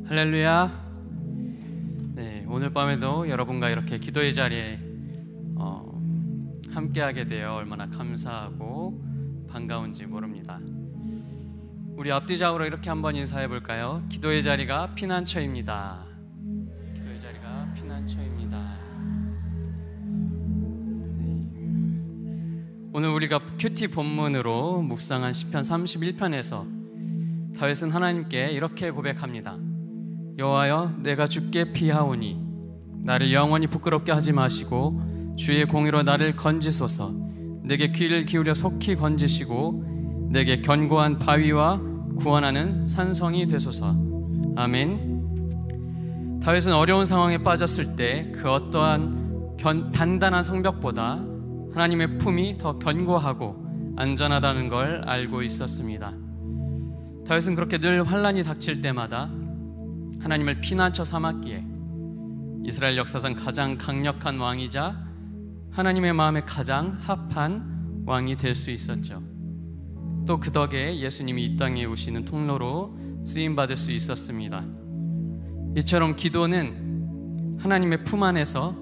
할렐루야. 네, 오늘 밤에도 여러분과 이렇게 기도의 자리에 함께하게 되어 얼마나 감사하고 반가운지 모릅니다. 우리 앞뒤좌우로 이렇게 한번 인사해 볼까요? 기도의 자리가 피난처입니다. 기도의 자리가 피난처입니다. 네. 오늘 우리가 큐티 본문으로 묵상한 시편 31편에서 다윗은 하나님께 이렇게 고백합니다. 여호와여, 내가 주께 피하오니 나를 영원히 부끄럽게 하지 마시고 주의 공의로 나를 건지소서. 내게 귀를 기울여 속히 건지시고 내게 견고한 바위와 구원하는 산성이 되소서. 아멘. 다윗은 어려운 상황에 빠졌을 때 그 어떠한 단단한 성벽보다 하나님의 품이 더 견고하고 안전하다는 걸 알고 있었습니다. 다윗은 그렇게 늘 환난이 닥칠 때마다 하나님을 피난처 삼았기에 이스라엘 역사상 가장 강력한 왕이자 하나님의 마음에 가장 합한 왕이 될 수 있었죠. 또 그 덕에 예수님이 이 땅에 오시는 통로로 쓰임받을 수 있었습니다. 이처럼 기도는 하나님의 품 안에서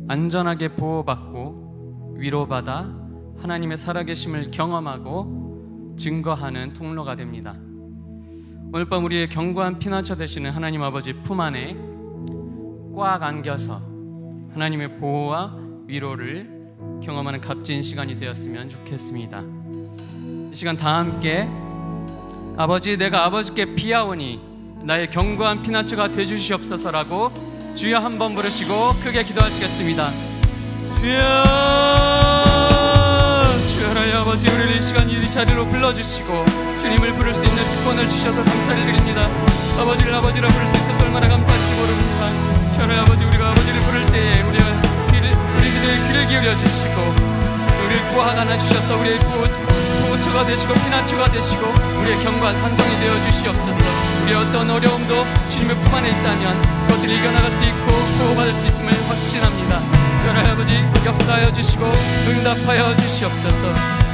안전하게 보호받고 위로받아 하나님의 살아계심을 경험하고 증거하는 통로가 됩니다. 오늘 밤 우리의 견고한 피난처 되시는 하나님 아버지 품 안에 꽉 안겨서 하나님의 보호와 위로를 경험하는 값진 시간이 되었으면 좋겠습니다. 이 시간 다 함께 아버지, 내가 아버지께 피하오니 나의 견고한 피난처가 되주시옵소서라고 주여 한번 부르시고 크게 기도하시겠습니다. 주여, 주여 하나님 아버지, 우리를 이 시간 이 자리로 불러주시고 주님을 부를 수 있는 특권을 주셔서 감사를 드립니다. 아버지를 아버지라 부를 수 있어서 얼마나 감사할지 모릅니다. 주여 아버지, 우리가 아버지를 부를 때에 우리 기도에 귀를 기울여 주시고 우리를 꽉 안아주셔서 우리의 보호처가 되시고 피난처가 되시고 우리의 견고한 산성이 되어 주시옵소서. 우리의 어떤 어려움도 주님의 품 안에 있다면 그것들을 이겨나갈 수 있고 보호받을 수 있음을 확신합니다. 주여 아버지, 역사하여 주시고 응답하여 주시옵소서.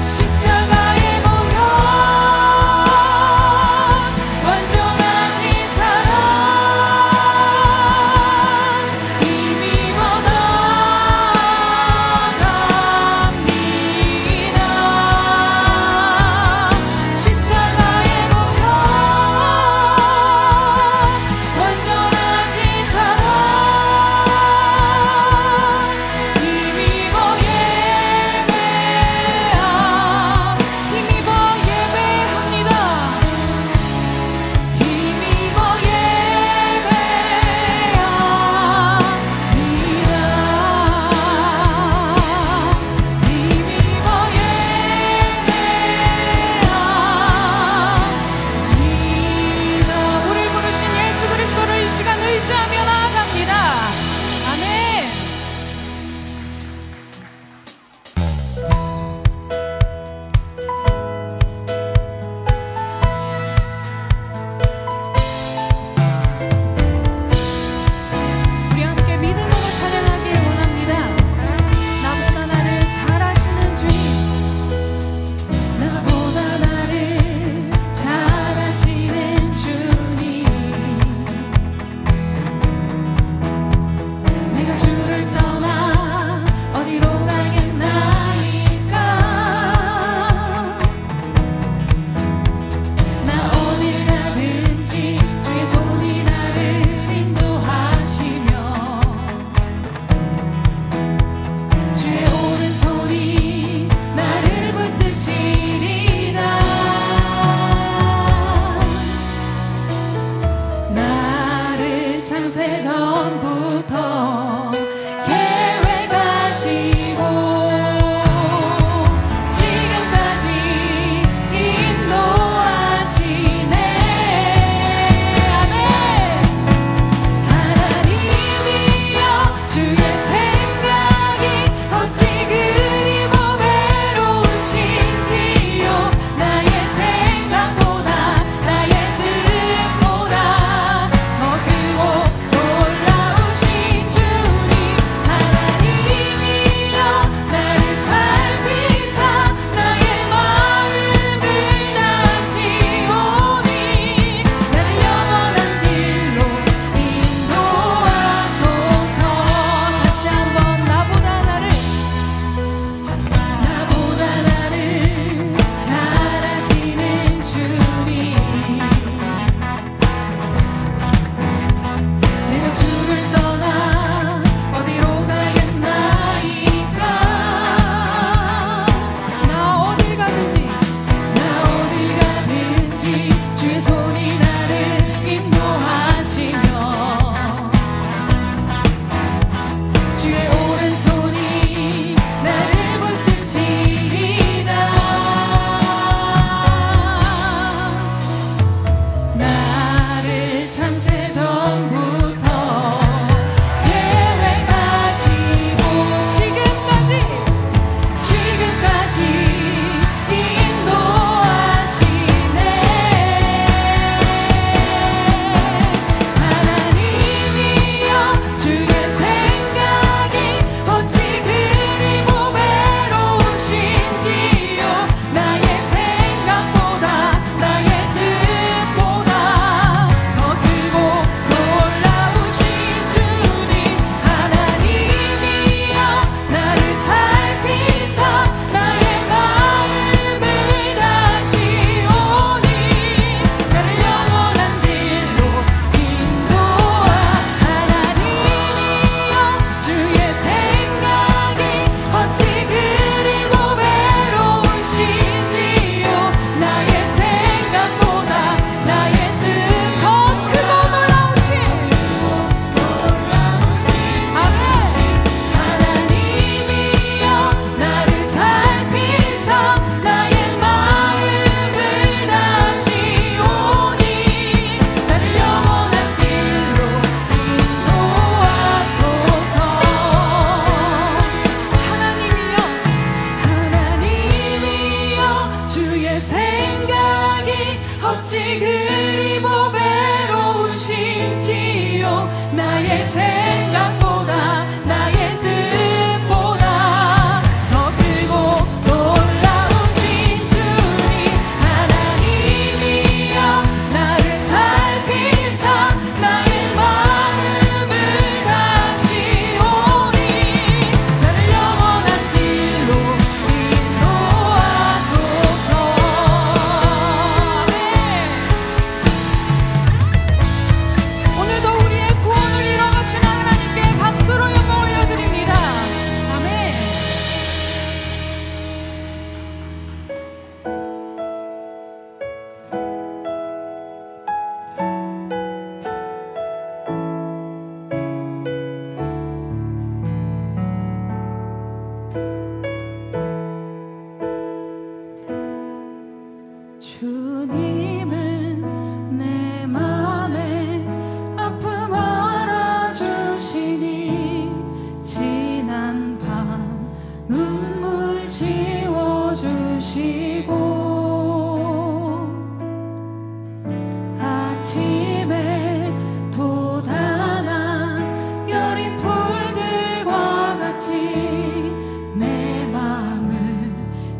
십자가의 보혈 완전하신 사랑 힘입어 나갑니다. 십자가의 보혈 완전하신 사랑 힘입어 예배합니다.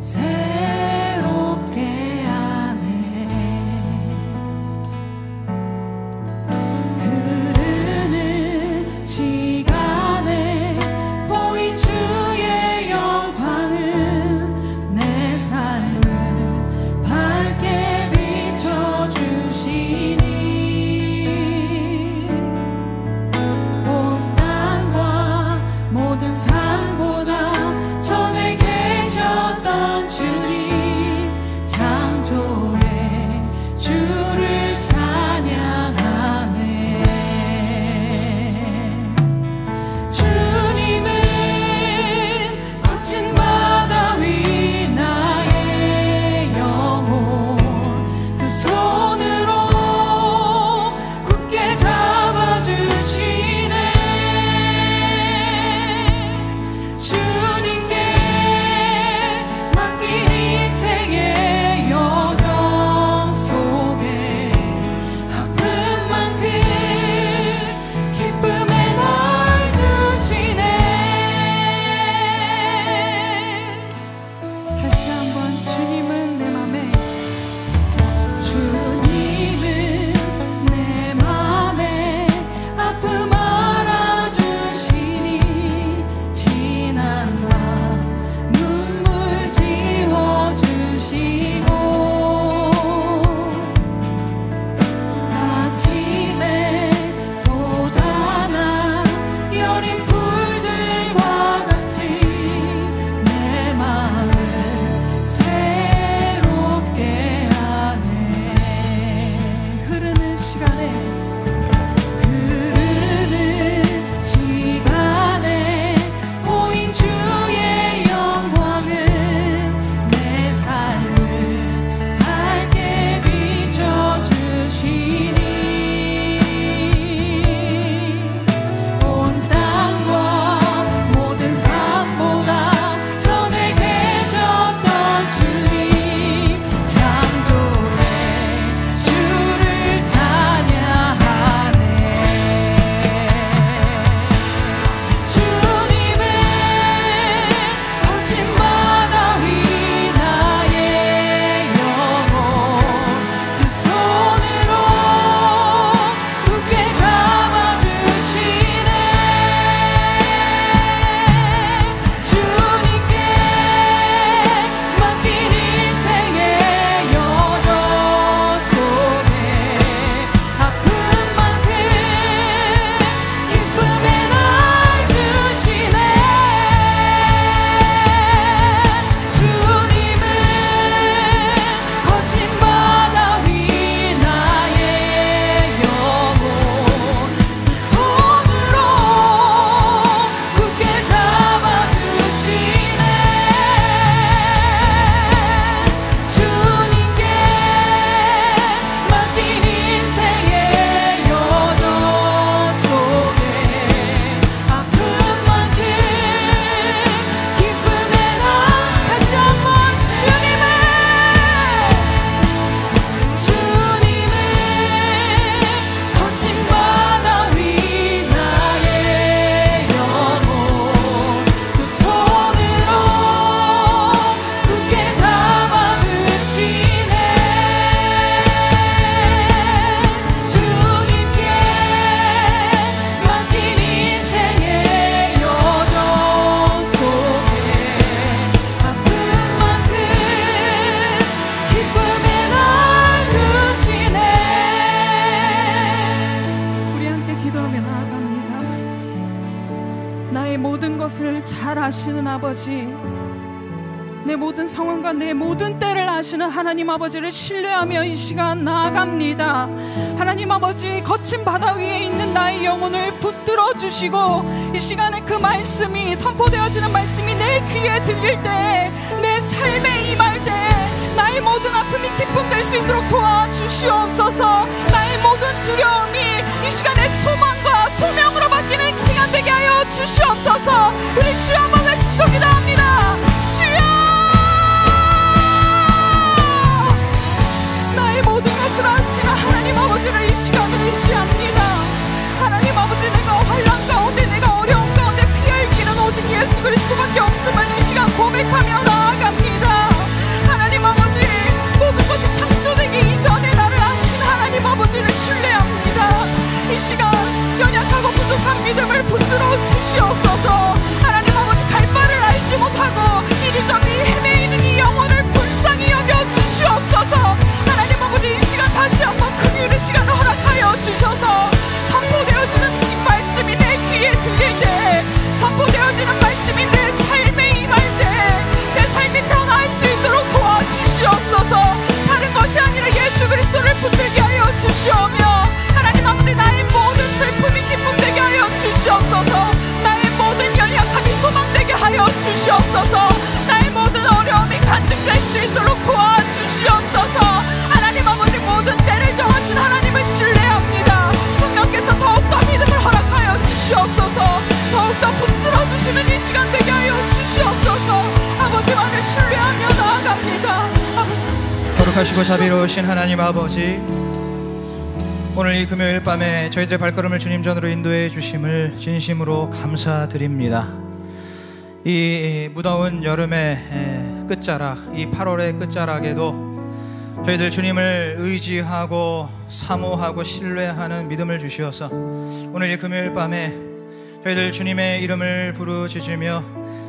새롭게 하네. 흐르는 시간에 보인 주의 영광은 내 삶을 밝게 비춰주시니 온 땅과 모든 삶보다 전에 계셨던 주님 창조의 주를 찬양하네. 주님은 거친 바다 위 나의 영혼 두 손으로 굳게 잡아주시네. 주님께 맡긴 인생의 여정 속에 아픈 만큼 기쁨의 날 주시네. 다시 한번 주님은 내 맘에, 주님은 내 맘에 아픔 알아주시니 지난 밤 눈물 지워주시고 아침에 돋아나 여린 풀들과 같이 내 맘을 새롭게 하네. 흐르는 시간에 보인 주의 영광은 내 삶을 밝게 비춰주시니 온 땅과 모든 삶보다 전에 계셨던 주님 창조의 주를 찬양하네. 주님은 거친 바다 위 나의 영혼 두 손으로 굳게 잡아주시네. 주님께 맡긴 인생의 여정 속에 아픈 만큼 기쁨의 날 주시네. 주님은 거친 바다 위 나의 영혼 두 손으로 굳게 잡아주시네. 주님께 맡긴 인생의 여정 속에 아픈 만큼 기쁨의 날. 다시 한번 주님은 거친 바다 위 나의 영혼 두 손으로 굳게 잡아주시네. 주님께 맡긴 인생의 여정 속에 아픈 만큼 기쁨의 날 주시네. 우리 함께 기도하며 나아갑니다. 나의 모든 것을 잘 아시는 아버지, 내 모든 상황과 내 모든 때를 아시는 하나님 아버지를 신뢰하며 이 시간 나아갑니다. 하나님 아버지, 거친 바다 위에 있는 나의 영혼을 붙들어 주시고 이 시간에 그 말씀이 선포되어지는 말씀이 내 귀에 들릴 때, 내 삶에 임할 때 나의 모든 아픔이 기쁨 될 수 있도록 도와주시옵소서. 나의 모든 두려움이 이 시간에 소망과 소명으로 바뀌는 시간 되게 하여 주시옵소서. 우리 주여 한번 외치시고 기도합니다. 주여, 나의 모든 것을 아시는 하나님 아버지를 이 시간을 의지합니다. 하나님 아버지, 내가 환난 가운데, 내가 어려운 가운데 피할 길은 오직 예수 그리스도밖에 없음을 이 시간 고백하며 나아갑니다. 붙들어 주시옵소서. 하나님 아버지, 갈 바를 알지 못하고 이리저리 헤매이는 이 영혼을 불쌍히 여겨 주시옵소서. 하나님 아버지, 이 시간 다시 한번 금요일의 시간을 허락하여 주셔서 선포되어지는 이 말씀이 내 귀에 들릴 때, 선포되어지는 말씀이 내 삶에 임할 때 내 삶이 변화할 수 있도록 도와주시옵소서. 다른 것이 아니라 예수 그리스도를 붙들게 하여 주시오며, 하나님 아버지, 나의 모든 슬픔이 기쁨 되게 하여 주시옵소서. 나의 모든 연약함이 소망되게 하여 주시옵소서. 나의 모든 어려움이 간증될 수 있도록 도와주시옵소서. 하나님 아버지, 모든 때를 정하신 하나님을 신뢰합니다. 성령께서 더욱더 믿음을 허락하여 주시옵소서. 더욱더 붙들어 주시는 이 시간 되게 하여 주시옵소서. 아버지만을 신뢰하며 나아갑니다. 아버지, 거룩하시고 자비로우신 하나님 아버지, 오늘 이 금요일 밤에 저희들의 발걸음을 주님 전으로 인도해 주심을 진심으로 감사드립니다. 이 무더운 여름의 끝자락, 이 8월의 끝자락에도 저희들 주님을 의지하고 사모하고 신뢰하는 믿음을 주시어서 오늘 이 금요일 밤에 저희들 주님의 이름을 부르짖으며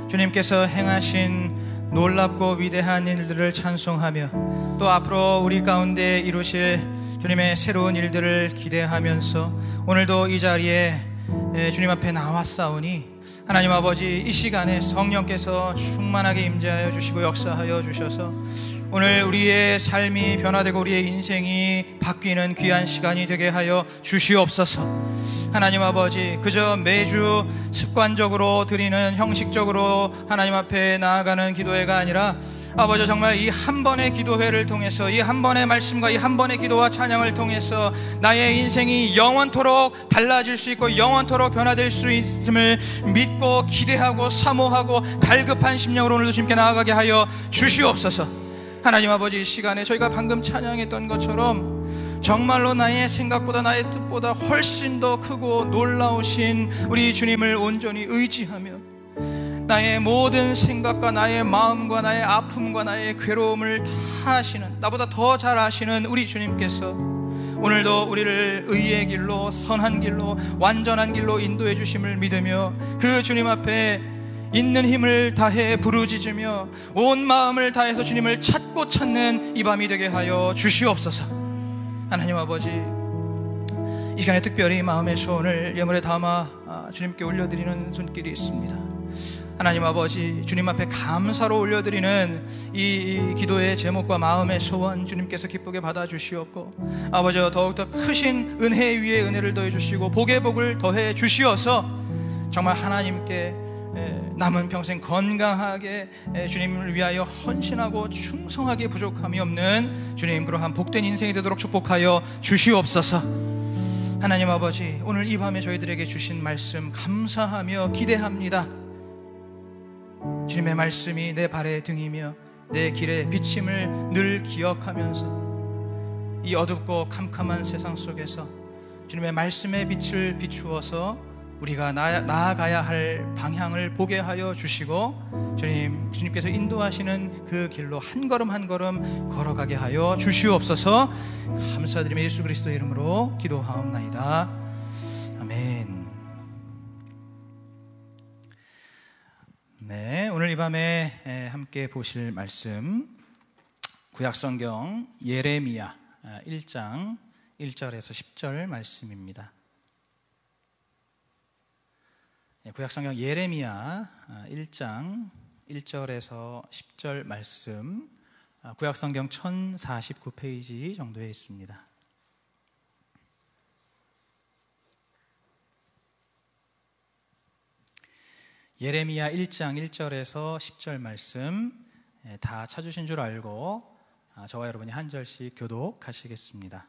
주님께서 행하신 놀랍고 위대한 일들을 찬송하며 또 앞으로 우리 가운데 이루실 주님의 새로운 일들을 기대하면서 오늘도 이 자리에 주님 앞에 나왔사오니 하나님 아버지, 이 시간에 성령께서 충만하게 임재하여 주시고 역사하여 주셔서 오늘 우리의 삶이 변화되고 우리의 인생이 바뀌는 귀한 시간이 되게 하여 주시옵소서. 하나님 아버지, 그저 매주 습관적으로 드리는, 형식적으로 하나님 앞에 나아가는 기도회가 아니라 아버지, 정말 이 한 번의 기도회를 통해서, 이 한 번의 말씀과 이 한 번의 기도와 찬양을 통해서 나의 인생이 영원토록 달라질 수 있고 영원토록 변화될 수 있음을 믿고 기대하고 사모하고 갈급한 심령으로 오늘도 주님께 나아가게 하여 주시옵소서. 하나님 아버지, 이 시간에 저희가 방금 찬양했던 것처럼 정말로 나의 생각보다 나의 뜻보다 훨씬 더 크고 놀라우신 우리 주님을 온전히 의지하며 나의 모든 생각과 나의 마음과 나의 아픔과 나의 괴로움을 다 아시는, 나보다 더 잘 아시는 우리 주님께서 오늘도 우리를 의의 길로, 선한 길로, 완전한 길로 인도해 주심을 믿으며 그 주님 앞에 있는 힘을 다해 부르짖으며 온 마음을 다해서 주님을 찾고 찾는 이 밤이 되게 하여 주시옵소서. 하나님 아버지, 이 시간에 특별히 마음의 소원을 예물에 담아 주님께 올려드리는 손길이 있습니다. 하나님 아버지, 주님 앞에 감사로 올려드리는 이 기도의 제목과 마음의 소원 주님께서 기쁘게 받아주시옵고 아버지, 더욱더 크신 은혜 위에 은혜를 더해 주시고 복의 복을 더해 주시어서 정말 하나님께 남은 평생 건강하게 주님을 위하여 헌신하고 충성하게 부족함이 없는 주님, 그러한 복된 인생이 되도록 축복하여 주시옵소서. 하나님 아버지, 오늘 이 밤에 저희들에게 주신 말씀 감사하며 기대합니다. 주님의 말씀이 내 발의 등이며 내 길의 비침을 늘 기억하면서 이 어둡고 캄캄한 세상 속에서 주님의 말씀의 빛을 비추어서 우리가 나아가야 할 방향을 보게 하여 주시고 주님께서 인도하시는 그 길로 한 걸음 한 걸음 걸어가게 하여 주시옵소서. 감사드리며 예수 그리스도의 이름으로 기도하옵나이다. 아멘. 네, 오늘 이 밤에 함께 보실 말씀 구약성경 예레미야 1장 1절에서 10절 말씀입니다. 구약성경 예레미야 1장 1절에서 10절 말씀, 구약성경 1049페이지 정도에 있습니다. 예레미야 1장 1절에서 10절 말씀 다 찾으신 줄 알고 저와 여러분이 한 절씩 교독하시겠습니다.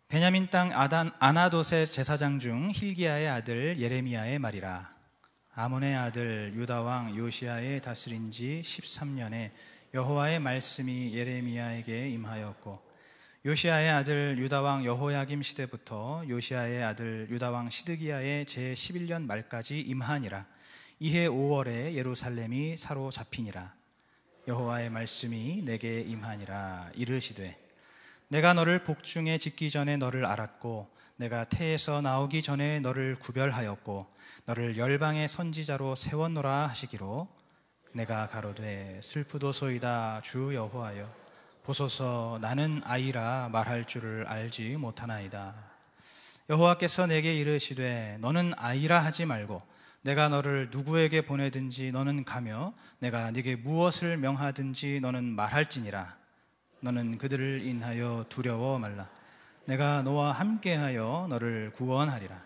베냐민 땅 아나돗의 제사장 중 힐기야의 아들 예레미야의 말이라. 아몬의 아들 유다 왕 요시야의 다스린 지 13년에 여호와의 말씀이 예레미야에게 임하였고, 요시야의 아들 유다 왕 여호야김 시대부터 요시야의 아들 유다 왕 시드기야의 제 11년 말까지 임하니라. 이해 5월에 예루살렘이 사로잡히니라. 여호와의 말씀이 내게 임하니라. 이르시되 내가 너를 복중에 짓기 전에 너를 알았고 내가 태에서 나오기 전에 너를 구별하였고 너를 열방의 선지자로 세웠노라 하시기로 내가 가로되 슬프도소이다 주 여호와여 보소서 나는 아이라 말할 줄을 알지 못하나이다. 여호와께서 내게 이르시되 너는 아이라 하지 말고 내가 너를 누구에게 보내든지 너는 가며 내가 네게 무엇을 명하든지 너는 말할지니라. 너는 그들을 인하여 두려워 말라. 내가 너와 함께하여 너를 구원하리라.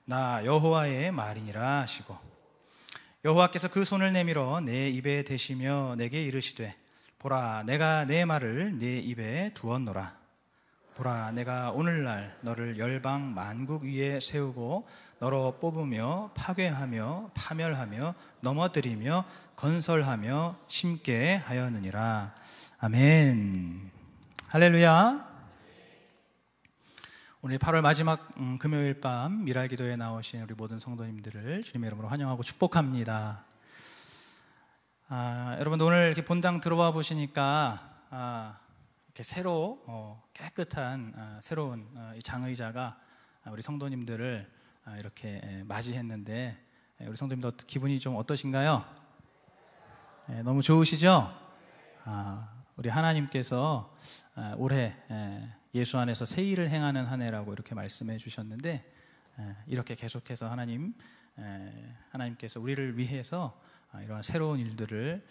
나 여호와의 말이니라 하시고 여호와께서 그 손을 내밀어 내 입에 대시며 내게 이르시되 보라 내가 내 말을 네 입에 두었노라. 보라 내가 오늘날 너를 열방 만국 위에 세우고 너로 뽑으며 파괴하며 파멸하며 넘어뜨리며 건설하며 심게 하였느니라. 아멘. 할렐루야. 오늘 8월 마지막 금요일 밤 미랄기도에 나오신 우리 모든 성도님들을 주님의 이름으로 환영하고 축복합니다. 여러분들 오늘 이렇게 본당 들어와 보시니까 이렇게 새로 깨끗한 새로운 이 장의자가 우리 성도님들을 이렇게 맞이했는데 우리 성도님들 기분이 좀 어떠신가요? 너무 좋으시죠? 우리 하나님께서 올해 예수 안에서 새 일을 행하는 한 해라고 이렇게 말씀해 주셨는데 이렇게 계속해서 하나님께서 우리를 위해서 이러한 새로운 일들을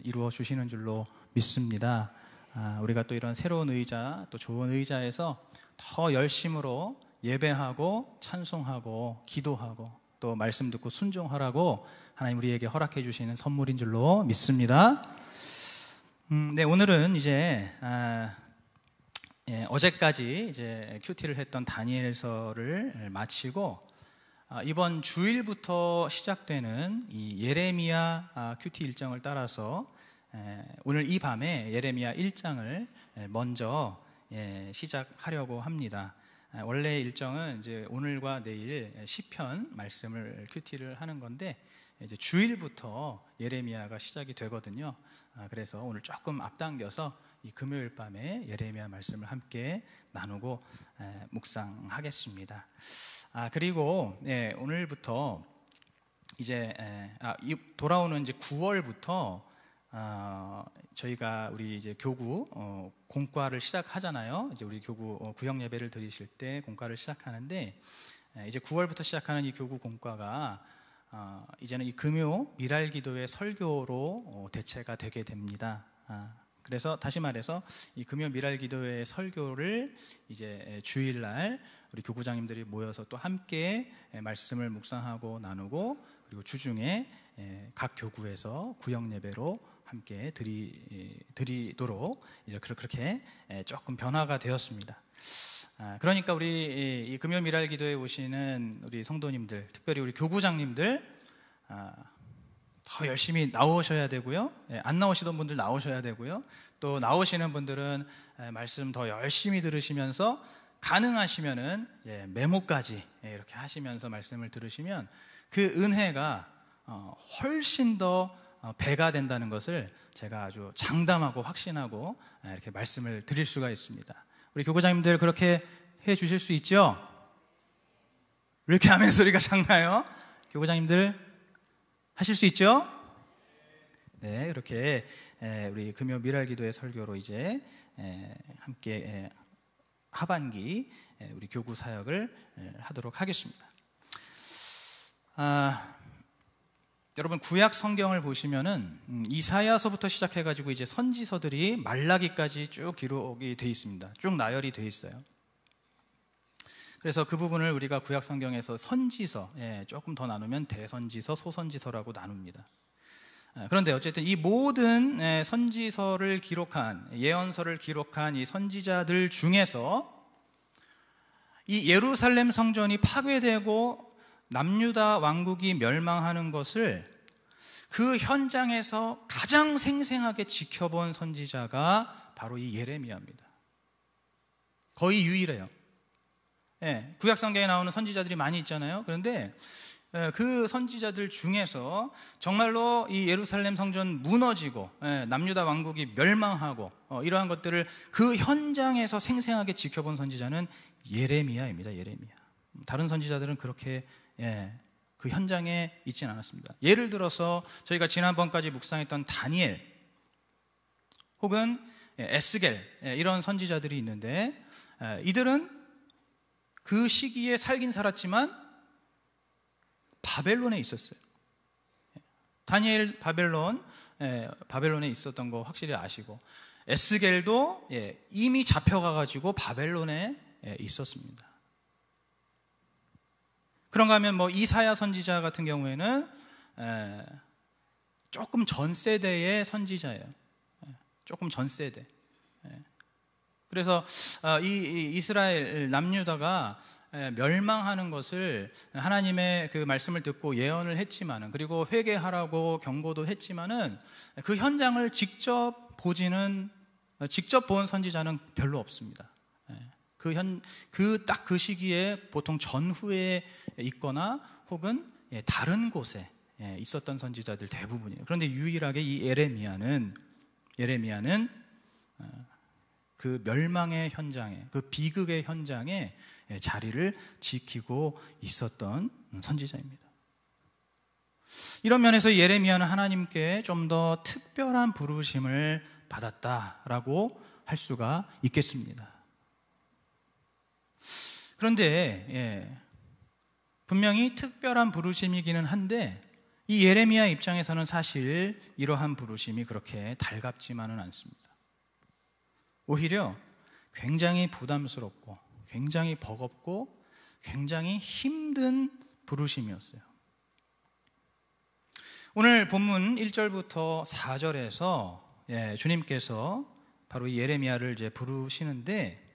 이루어 주시는 줄로 믿습니다. 우리가 또 이런 새로운 의자, 또 좋은 의자에서 더 열심으로 예배하고 찬송하고 기도하고 또 말씀 듣고 순종하라고 하나님 우리에게 허락해 주시는 선물인 줄로 믿습니다. 네, 오늘은 이제 어제까지 이제 큐티를 했던 다니엘서를 마치고 이번 주일부터 시작되는 이 예레미야 큐티 일정을 따라서 오늘 이 밤에 예레미야 1장을 먼저 시작하려고 합니다. 원래 일정은 이제 오늘과 내일 시편 말씀을 큐티를 하는 건데 이제 주일부터 예레미야가 시작이 되거든요. 그래서 오늘 조금 앞당겨서 이 금요일 밤에 예레미야 말씀을 함께 나누고 묵상하겠습니다. 그리고 오늘부터 이제 돌아오는 이제 9월부터 저희가 우리 이제 교구 공과를 시작하잖아요. 이제 우리 교구 구역 예배를 드리실 때 공과를 시작하는데 이제 9월부터 시작하는 이 교구 공과가 이제는 이 금요 미랄기도의 설교로 대체가 되게 됩니다. 그래서 다시 말해서 이 금요 미랄기도의 설교를 이제 주일날 우리 교구장님들이 모여서 또 함께 말씀을 묵상하고 나누고 그리고 주중에 각 교구에서 구역 예배로 함께 드리도록 이제 그렇게 조금 변화가 되었습니다. 그러니까 우리 이 금요 미랄기도에 오시는 우리 성도님들, 특별히 우리 교구장님들 더 열심히 나오셔야 되고요. 안 나오시던 분들 나오셔야 되고요. 또 나오시는 분들은 말씀 더 열심히 들으시면서 가능하시면은 메모까지 이렇게 하시면서 말씀을 들으시면 그 은혜가 훨씬 더 배가 된다는 것을 제가 아주 장담하고 확신하고 이렇게 말씀을 드릴 수가 있습니다. 우리 교구장님들 그렇게 해 주실 수 있죠? 왜 이렇게 아멘 소리가 작나요? 교구장님들 하실 수 있죠? 네, 이렇게 우리 금요 미랄기도의 설교로 이제 함께 하반기 우리 교구 사역을 하도록 하겠습니다. 여러분 구약 성경을 보시면은 이사야서부터 시작해가지고 이제 선지서들이 말라기까지 쭉 기록이 돼 있습니다. 쭉 나열이 돼 있어요. 그래서 그 부분을 우리가 구약 성경에서 선지서 조금 더 나누면 대선지서, 소선지서라고 나눕니다. 그런데 어쨌든 이 모든 선지서를 기록한 예언서를 기록한 이 선지자들 중에서 이 예루살렘 성전이 파괴되고 남유다 왕국이 멸망하는 것을 그 현장에서 가장 생생하게 지켜본 선지자가 바로 이 예레미야입니다. 거의 유일해요. 구약 성경에 나오는 선지자들이 많이 있잖아요. 그런데 그 선지자들 중에서 정말로 이 예루살렘 성전 무너지고 남유다 왕국이 멸망하고 이러한 것들을 그 현장에서 생생하게 지켜본 선지자는 예레미야입니다. 예레미야. 다른 선지자들은 그렇게 그 현장에 있지는 않았습니다. 예를 들어서 저희가 지난번까지 묵상했던 다니엘 혹은 에스겔 이런 선지자들이 있는데, 이들은 그 시기에 살긴 살았지만 바벨론에 있었어요. 다니엘 바벨론에 있었던 거 확실히 아시고, 에스겔도 이미 잡혀가가지고 바벨론에 있었습니다. 그런가 하면 이사야 선지자 같은 경우에는 조금 전 세대의 선지자예요. 조금 전 세대. 그래서 이 이스라엘 남유다가 멸망하는 것을 하나님의 그 말씀을 듣고 예언을 했지만은, 그리고 회개하라고 경고도 했지만은, 그 현장을 직접 본 선지자는 별로 없습니다. 딱 그 시기에 보통 전후에 있거나 혹은 다른 곳에 있었던 선지자들 대부분이에요. 그런데 유일하게 이 예레미야는 그 멸망의 현장에, 그 비극의 현장에 자리를 지키고 있었던 선지자입니다. 이런 면에서 예레미야는 하나님께 좀 더 특별한 부르심을 받았다라고 할 수가 있겠습니다. 그런데 분명히 특별한 부르심이기는 한데, 이 예레미야 입장에서는 사실 이러한 부르심이 그렇게 달갑지만은 않습니다. 오히려 굉장히 부담스럽고 굉장히 버겁고 굉장히 힘든 부르심이었어요. 오늘 본문 1절부터 4절에서 주님께서 바로 이 예레미야를 이제 부르시는데,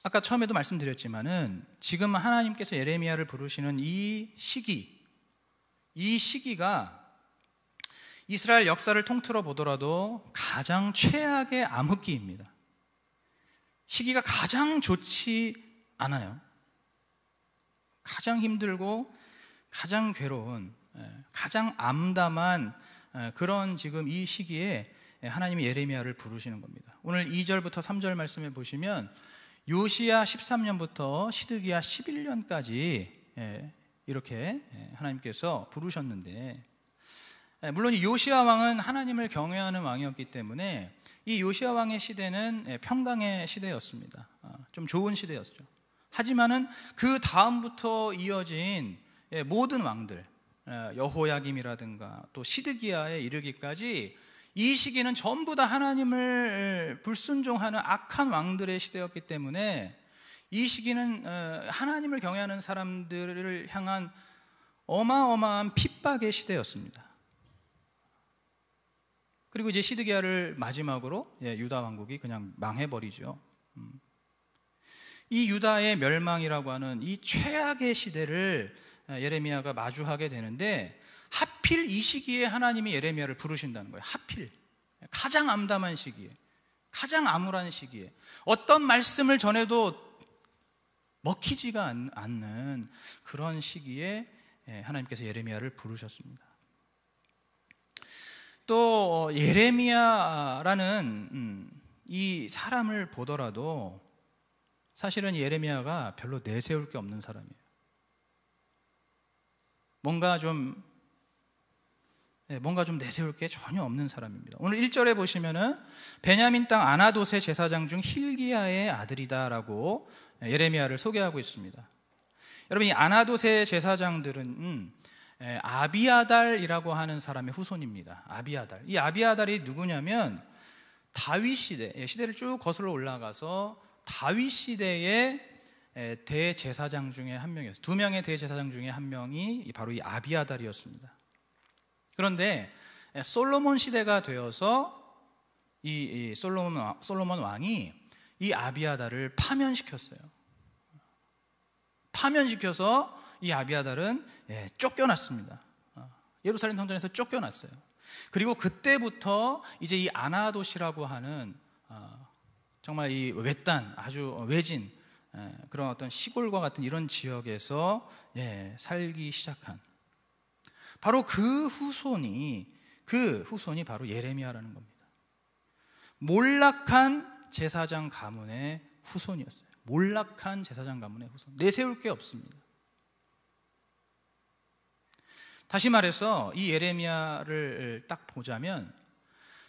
아까 처음에도 말씀드렸지만은 지금 하나님께서 예레미야를 부르시는 이 시기가 이스라엘 역사를 통틀어 보더라도 가장 최악의 암흑기입니다. 시기가 가장 좋지 않아요. 가장 힘들고 가장 괴로운, 가장 암담한 그런 지금 이 시기에 하나님이 예레미야를 부르시는 겁니다. 오늘 2절부터 3절 말씀에 보시면 요시야 13년부터 시드기야 11년까지 이렇게 하나님께서 부르셨는데, 물론 이 요시야 왕은 하나님을 경외하는 왕이었기 때문에 이 요시야 왕의 시대는 평강의 시대였습니다. 좀 좋은 시대였죠. 하지만은 그 다음부터 이어진 모든 왕들, 여호야김이라든가 또 시드기야에 이르기까지 이 시기는 전부 다 하나님을 불순종하는 악한 왕들의 시대였기 때문에 이 시기는 하나님을 경외하는 사람들을 향한 어마어마한 핍박의 시대였습니다. 그리고 이제 시드기야를 마지막으로 유다 왕국이 그냥 망해버리죠. 이 유다의 멸망이라고 하는 이 최악의 시대를 예레미야가 마주하게 되는데, 하필 이 시기에 하나님이 예레미야를 부르신다는 거예요. 하필 가장 암담한 시기에, 가장 암울한 시기에, 어떤 말씀을 전해도 먹히지가 않는 그런 시기에 하나님께서 예레미야를 부르셨습니다. 또 예레미야라는 이 사람을 보더라도 사실은 예레미야가 별로 내세울 게 없는 사람이에요. 뭔가 좀 내세울 게 전혀 없는 사람입니다. 오늘 1절에 보시면은 베냐민 땅 아나돗의 제사장 중 힐기야의 아들이다라고 예레미야를 소개하고 있습니다. 여러분, 이 아나돗의 제사장들은 아비아달이라고 하는 사람의 후손입니다. 아비아달. 이 아비아달이 누구냐면 다윗 시대를 쭉 거슬러 올라가서 다윗 시대의 대제사장 중에 한 명이었어요. 2명의 대제사장 중에 한 명이 바로 이 아비아달이었습니다. 그런데 솔로몬 시대가 되어서 이 솔로몬 왕이 이 아비아달을 파면시켰어요. 파면시켜서 이 아비아달은 쫓겨났습니다. 예루살렘 성전에서 쫓겨났어요. 그리고 그때부터 이제 이 아나돗이라고 하는 정말 이 외딴, 아주 외진 그런 어떤 시골과 같은 이런 지역에서 살기 시작한, 바로 그 후손이 바로 예레미야라는 겁니다. 몰락한 제사장 가문의 후손이었어요. 몰락한 제사장 가문의 후손, 내세울 게 없습니다. 다시 말해서 이 예레미야를 딱 보자면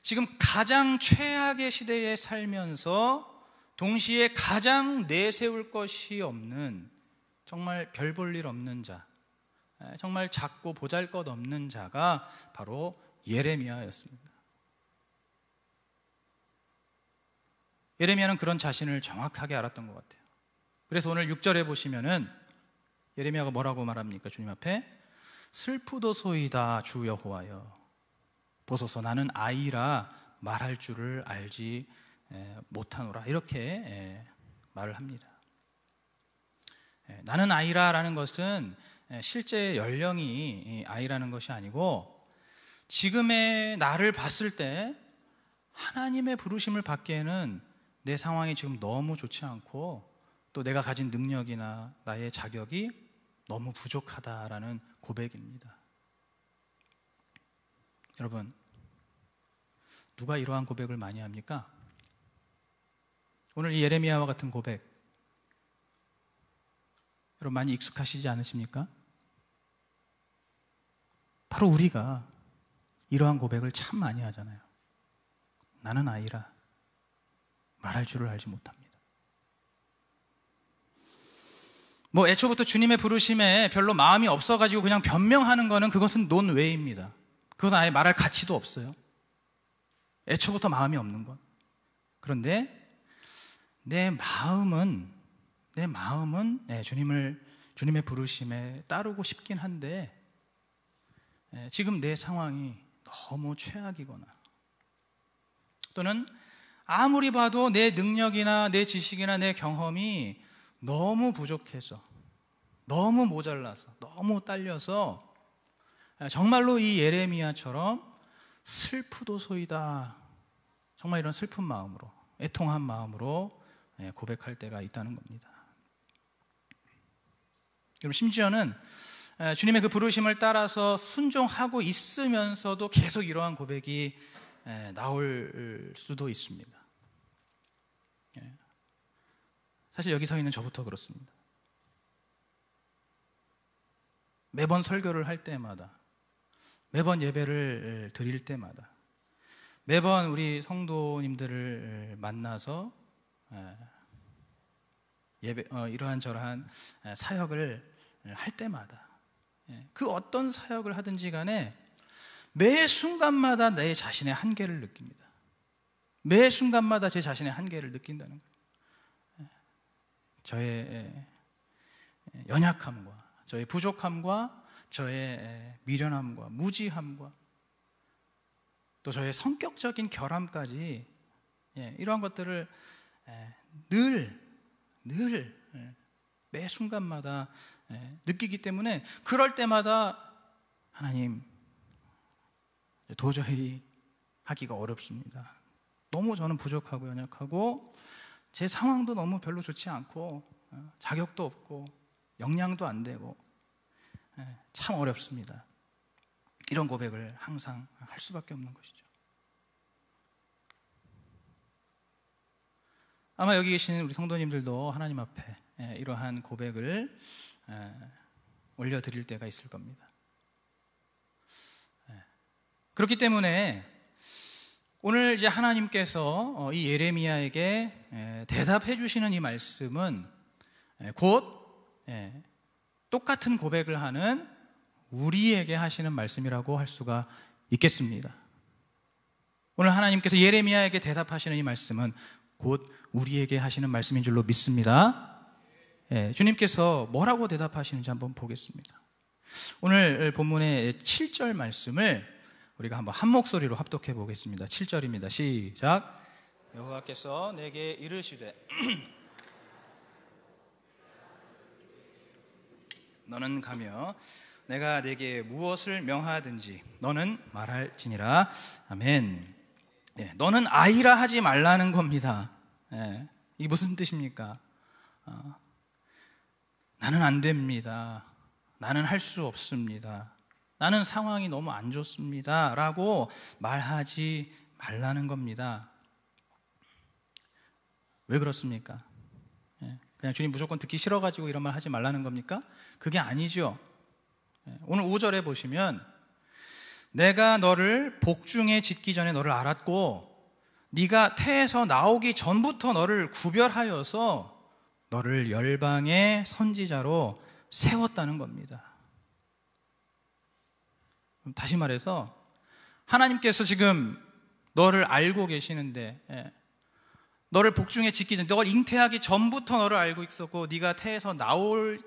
지금 가장 최악의 시대에 살면서 동시에 가장 내세울 것이 없는, 정말 별 볼 일 없는 자, 정말 작고 보잘것없는 자가 바로 예레미야였습니다. 예레미야는 그런 자신을 정확하게 알았던 것 같아요. 그래서 오늘 6절에 보시면은 예레미야가 뭐라고 말합니까? 주님 앞에 슬프도소이다 주 여호와여, 보소서 나는 아이라 말할 줄을 알지 못하노라, 이렇게 말을 합니다. 나는 아이라라는 것은 실제 연령이 아이라는 것이 아니고 지금의 나를 봤을 때 하나님의 부르심을 받기에는 내 상황이 지금 너무 좋지 않고 또 내가 가진 능력이나 나의 자격이 너무 부족하다라는 고백입니다. 여러분, 누가 이러한 고백을 많이 합니까? 오늘 이 예레미야와 같은 고백, 여러분 많이 익숙하시지 않으십니까? 바로 우리가 이러한 고백을 참 많이 하잖아요. 나는 아이라 말할 줄을 알지 못합니다. 뭐 애초부터 주님의 부르심에 별로 마음이 없어가지고 그냥 변명하는 거는 그것은 논외입니다. 그것은 아예 말할 가치도 없어요. 애초부터 마음이 없는 것. 그런데 내 마음은 주님의 부르심에 따르고 싶긴 한데 지금 내 상황이 너무 최악이거나 또는 아무리 봐도 내 능력이나 내 지식이나 내 경험이 너무 부족해서, 너무 모자라서, 너무 딸려서 정말로 이 예레미야처럼 슬프도소이다, 정말 이런 슬픈 마음으로, 애통한 마음으로 고백할 때가 있다는 겁니다. 그럼 심지어는 주님의 그 부르심을 따라서 순종하고 있으면서도 계속 이러한 고백이 나올 수도 있습니다. 사실 여기 서 있는 저부터 그렇습니다. 매번 설교를 할 때마다, 매번 예배를 드릴 때마다, 매번 우리 성도님들을 만나서 이러한 저러한 사역을 할 때마다, 그 어떤 사역을 하든지 간에 매 순간마다 내 자신의 한계를 느낍니다. 매 순간마다 제 자신의 한계를 느낀다는 거예요. 저의 연약함과 저의 부족함과 저의 미련함과 무지함과 또 저의 성격적인 결함까지, 이러한 것들을 늘 매 순간마다 느끼기 때문에 그럴 때마다 하나님, 도저히 하기가 어렵습니다. 너무 저는 부족하고 연약하고 제 상황도 너무 별로 좋지 않고 자격도 없고 역량도 안 되고 참 어렵습니다. 이런 고백을 항상 할 수밖에 없는 것이죠. 아마 여기 계신 우리 성도님들도 하나님 앞에 이러한 고백을 올려드릴 때가 있을 겁니다. 그렇기 때문에 오늘 이제 하나님께서 이 예레미야에게 대답해 주시는 이 말씀은 곧 똑같은 고백을 하는 우리에게 하시는 말씀이라고 할 수가 있겠습니다. 오늘 하나님께서 예레미야에게 대답하시는 이 말씀은 곧 우리에게 하시는 말씀인 줄로 믿습니다. 주님께서 뭐라고 대답하시는지 한번 보겠습니다. 오늘 본문의 7절 말씀을 우리가 한번 한 목소리로 합독해 보겠습니다. 7절입니다. 시작. 여호와께서 내게 이르시되 너는 가며 내가 내게 무엇을 명하든지 너는 말할지니라. 아멘. 너는 아이라 하지 말라는 겁니다. 이게 무슨 뜻입니까? 나는 안 됩니다. 나는 할 수 없습니다. 나는 상황이 너무 안 좋습니다 라고 말하지 말라는 겁니다. 왜 그렇습니까? 그냥 주님 무조건 듣기 싫어가지고 이런 말 하지 말라는 겁니까? 그게 아니죠. 오늘 5절에 보시면 내가 너를 복중에 짓기 전에 너를 알았고 네가 태에서 나오기 전부터 너를 구별하여서 너를 열방의 선지자로 세웠다는 겁니다. 다시 말해서 하나님께서 지금 너를 알고 계시는데, 너를 복중에 짓기 전, 너를 잉태하기 전부터 너를 알고 있었고 네가 태에서 나올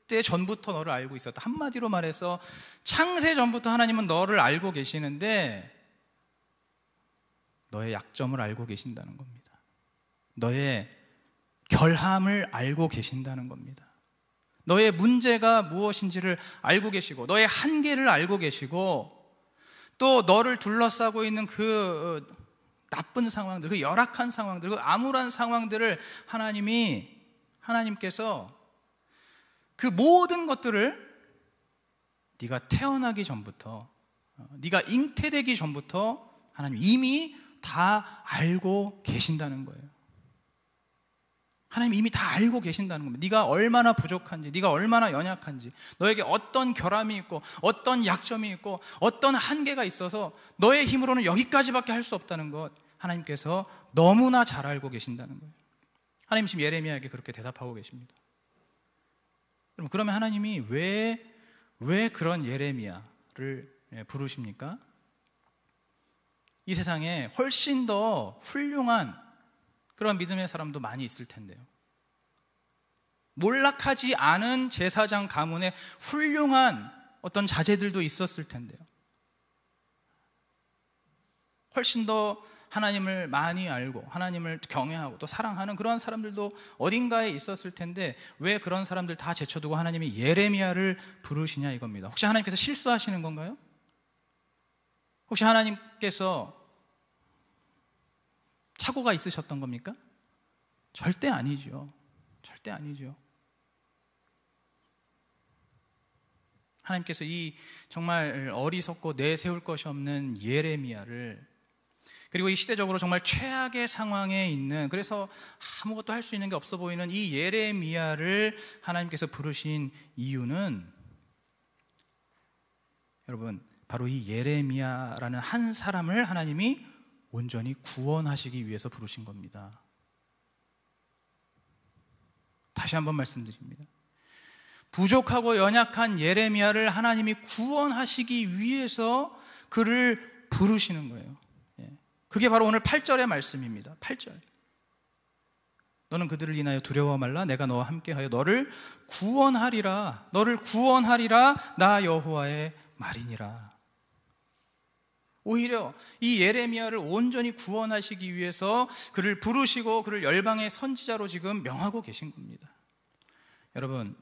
때 전부터 너를 알고 있었다. 한마디로 말해서 창세 전부터 하나님은 너를 알고 계시는데 너의 약점을 알고 계신다는 겁니다. 너의 결함을 알고 계신다는 겁니다. 너의 문제가 무엇인지를 알고 계시고 너의 한계를 알고 계시고 또 너를 둘러싸고 있는 그 나쁜 상황들, 그 열악한 상황들, 그 암울한 상황들을 하나님께서 그 모든 것들을 네가 태어나기 전부터, 네가 잉태되기 전부터 하나님 이미 다 알고 계신다는 거예요. 하나님 이미 다 알고 계신다는 겁니다. 네가 얼마나 부족한지, 네가 얼마나 연약한지, 너에게 어떤 결함이 있고 어떤 약점이 있고 어떤 한계가 있어서 너의 힘으로는 여기까지밖에 할 수 없다는 것 하나님께서 너무나 잘 알고 계신다는 거예요. 하나님 지금 예레미야에게 그렇게 대답하고 계십니다. 그러면 하나님이 왜 그런 예레미야를 부르십니까? 이 세상에 훨씬 더 훌륭한 그런 믿음의 사람도 많이 있을 텐데요. 몰락하지 않은 제사장 가문에 훌륭한 어떤 자제들도 있었을 텐데요. 훨씬 더 하나님을 많이 알고 하나님을 경외하고 또 사랑하는 그런 사람들도 어딘가에 있었을 텐데 왜 그런 사람들 다 제쳐두고 하나님이 예레미야를 부르시냐 이겁니다. 혹시 하나님께서 실수하시는 건가요? 혹시 하나님께서 착오가 있으셨던 겁니까? 절대 아니죠. 절대 아니죠. 하나님께서 이 정말 어리석고 내세울 것이 없는 예레미야를, 그리고 이 시대적으로 정말 최악의 상황에 있는, 그래서 아무것도 할 수 있는 게 없어 보이는 이 예레미야를 하나님께서 부르신 이유는, 여러분, 바로 이 예레미야라는 한 사람을 하나님이 온전히 구원하시기 위해서 부르신 겁니다. 다시 한번 말씀드립니다. 부족하고 연약한 예레미야를 하나님이 구원하시기 위해서 그를 부르시는 거예요. 그게 바로 오늘 8절의 말씀입니다. 8절. 너는 그들을 인하여 두려워 말라. 내가 너와 함께하여 너를 구원하리라. 너를 구원하리라. 나 여호와의 말이니라. 오히려 이 예레미야를 온전히 구원하시기 위해서 그를 부르시고 그를 열방의 선지자로 지금 명하고 계신 겁니다. 여러분,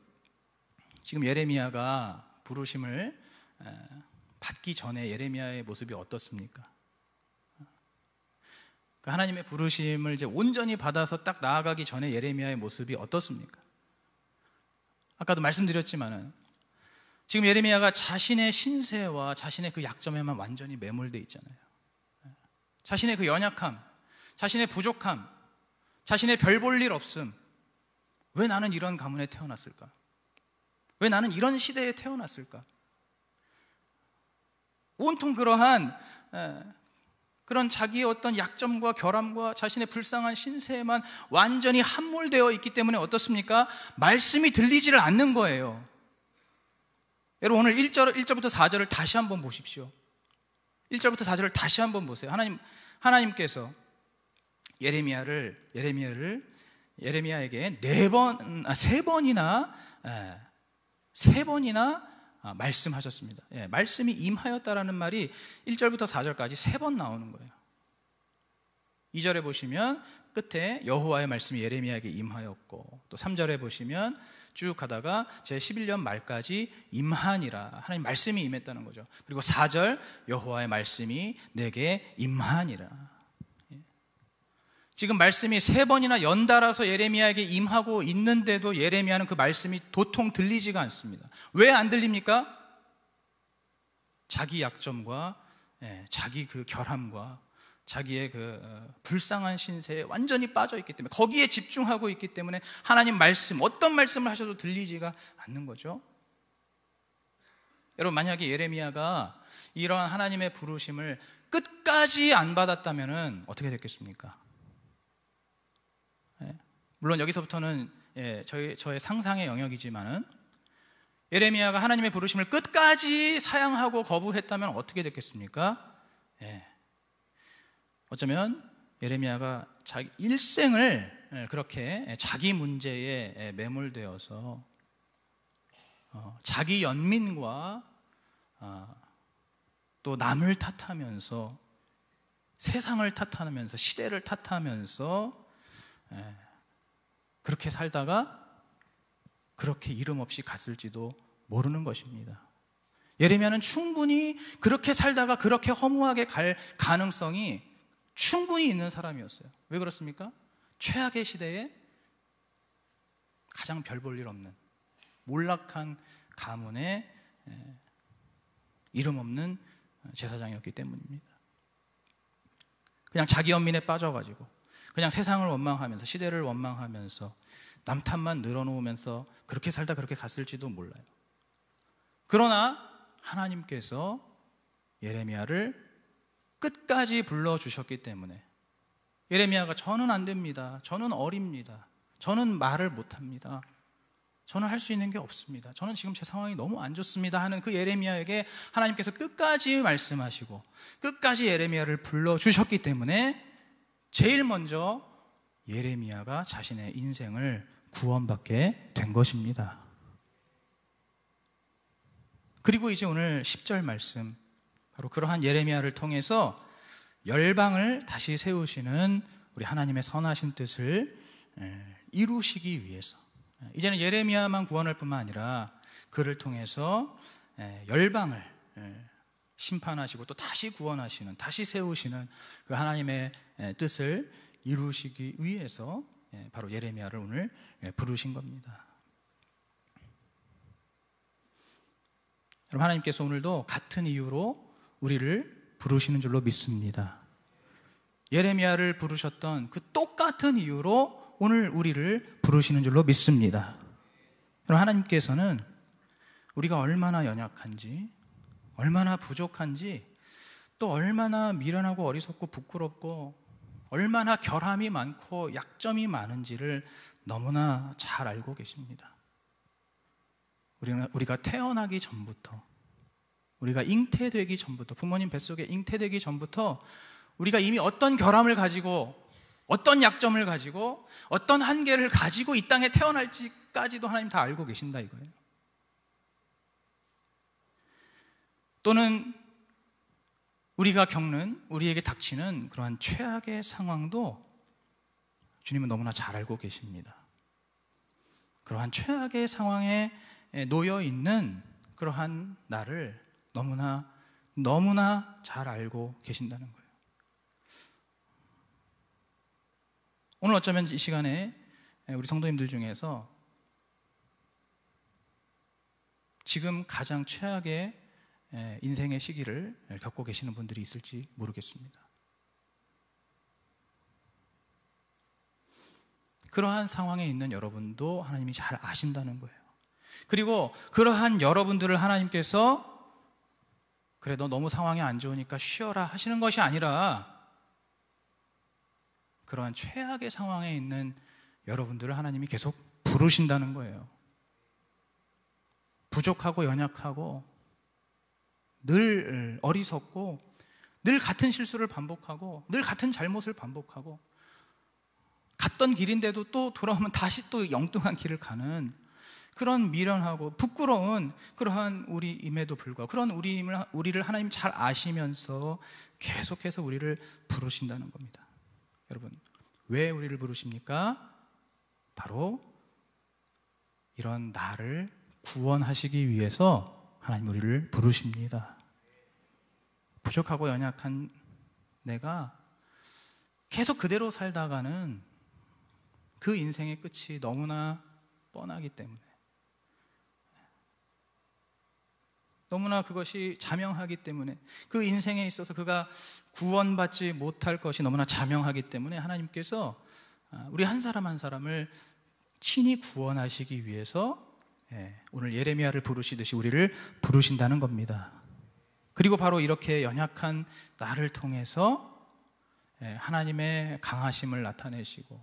지금 예레미야가 부르심을 받기 전에 예레미야의 모습이 어떻습니까? 하나님의 부르심을 이제 온전히 받아서 딱 나아가기 전에 예레미야의 모습이 어떻습니까? 아까도 말씀드렸지만은 지금 예레미야가 자신의 신세와 자신의 그 약점에만 완전히 매몰되어 있잖아요. 자신의 그 연약함, 자신의 부족함, 자신의 별 볼 일 없음. 왜 나는 이런 가문에 태어났을까? 왜 나는 이런 시대에 태어났을까? 온통 그러한 그런 자기의 어떤 약점과 결함과 자신의 불쌍한 신세에만 완전히 함몰되어 있기 때문에 어떻습니까? 말씀이 들리지를 않는 거예요. 여러분, 오늘 1절부터 4절을 다시 한번 보십시오. 1절부터 4절을 다시 한번 보세요. 하나님께서 예레미야에게 세 번이나 말씀하셨습니다. 말씀이 임하였다라는 말이 1절부터 4절까지 3번 나오는 거예요. 2절에 보시면 끝에 여호와의 말씀이 예레미야에게 임하였고, 또 3절에 보시면 쭉 가다가 제 11년 말까지 임하니라. 하나님 말씀이 임했다는 거죠. 그리고 4절 여호와의 말씀이 내게 임하니라. 지금 말씀이 3번이나 연달아서 예레미야에게 임하고 있는데도 예레미야는 그 말씀이 도통 들리지가 않습니다. 왜 안 들립니까? 자기 약점과 자기 그 결함과 자기의 그 불쌍한 신세에 완전히 빠져 있기 때문에, 거기에 집중하고 있기 때문에 하나님 말씀, 어떤 말씀을 하셔도 들리지가 않는 거죠. 여러분, 만약에 예레미야가 이러한 하나님의 부르심을 끝까지 안 받았다면 어떻게 됐겠습니까? 물론 여기서부터는 저의 상상의 영역이지만은, 예레미야가 하나님의 부르심을 끝까지 사양하고 거부했다면 어떻게 됐겠습니까? 어쩌면 예레미야가 자기 일생을 그렇게 자기 문제에 매몰되어서 자기 연민과 또 남을 탓하면서, 세상을 탓하면서, 시대를 탓하면서 그렇게 살다가 그렇게 이름 없이 갔을지도 모르는 것입니다. 예레미야는 충분히 그렇게 살다가 그렇게 허무하게 갈 가능성이 충분히 있는 사람이었어요. 왜 그렇습니까? 최악의 시대에 가장 별 볼 일 없는 몰락한 가문의 이름 없는 제사장이었기 때문입니다. 그냥 자기 연민에 빠져가지고 그냥 세상을 원망하면서, 시대를 원망하면서 남 탓만 늘어놓으면서 그렇게 살다 그렇게 갔을지도 몰라요. 그러나 하나님께서 예레미야를 끝까지 불러주셨기 때문에, 예레미야가 저는 안 됩니다, 저는 어립니다, 저는 말을 못합니다, 저는 할 수 있는 게 없습니다, 저는 지금 제 상황이 너무 안 좋습니다 하는 그 예레미야에게 하나님께서 끝까지 말씀하시고 끝까지 예레미야를 불러주셨기 때문에 제일 먼저 예레미야가 자신의 인생을 구원받게 된 것입니다. 그리고 이제 오늘 10절 말씀, 바로 그러한 예레미야를 통해서 열방을 다시 세우시는 우리 하나님의 선하신 뜻을 이루시기 위해서, 이제는 예레미야만 구원할 뿐만 아니라 그를 통해서 열방을 심판하시고 또 다시 구원하시는, 다시 세우시는 그 하나님의 뜻을 이루시기 위해서 바로 예레미야를 오늘 부르신 겁니다. 여러분, 하나님께서 오늘도 같은 이유로 우리를 부르시는 줄로 믿습니다. 예레미야를 부르셨던 그 똑같은 이유로 오늘 우리를 부르시는 줄로 믿습니다. 여러분, 하나님께서는 우리가 얼마나 연약한지, 얼마나 부족한지, 또 얼마나 미련하고 어리석고 부끄럽고 얼마나 결함이 많고 약점이 많은지를 너무나 잘 알고 계십니다. 우리가 태어나기 전부터, 우리가 잉태되기 전부터, 부모님 뱃속에 잉태되기 전부터 우리가 이미 어떤 결함을 가지고, 어떤 약점을 가지고, 어떤 한계를 가지고 이 땅에 태어날지까지도 하나님 다 알고 계신다 이거예요. 또는 우리가 겪는, 우리에게 닥치는 그러한 최악의 상황도 주님은 너무나 잘 알고 계십니다. 그러한 최악의 상황에 놓여 있는 그러한 나를 너무나 잘 알고 계신다는 거예요. 오늘 어쩌면 이 시간에 우리 성도님들 중에서 지금 가장 최악의 인생의 시기를 겪고 계시는 분들이 있을지 모르겠습니다. 그러한 상황에 있는 여러분도 하나님이 잘 아신다는 거예요. 그리고 그러한 여러분들을 하나님께서 그래, 너 너무 상황이 안 좋으니까 쉬어라 하시는 것이 아니라 그러한 최악의 상황에 있는 여러분들을 하나님이 계속 부르신다는 거예요. 부족하고 연약하고 늘 어리석고 늘 같은 실수를 반복하고 늘 같은 잘못을 반복하고 갔던 길인데도 또 돌아오면 다시 또 엉뚱한 길을 가는 그런 미련하고 부끄러운 그러한 우리임에도 불구하고 그런 우리를 하나님 잘 아시면서 계속해서 우리를 부르신다는 겁니다. 여러분, 왜 우리를 부르십니까? 바로 이런 나를 구원하시기 위해서 하나님 우리를 부르십니다. 부족하고 연약한 내가 계속 그대로 살다가는 그 인생의 끝이 너무나 뻔하기 때문에 너무나 그것이 자명하기 때문에, 그 인생에 있어서 그가 구원받지 못할 것이 너무나 자명하기 때문에 하나님께서 우리 한 사람 한 사람을 친히 구원하시기 위해서 오늘 예레미야를 부르시듯이 우리를 부르신다는 겁니다. 그리고 바로 이렇게 연약한 나를 통해서 하나님의 강하심을 나타내시고,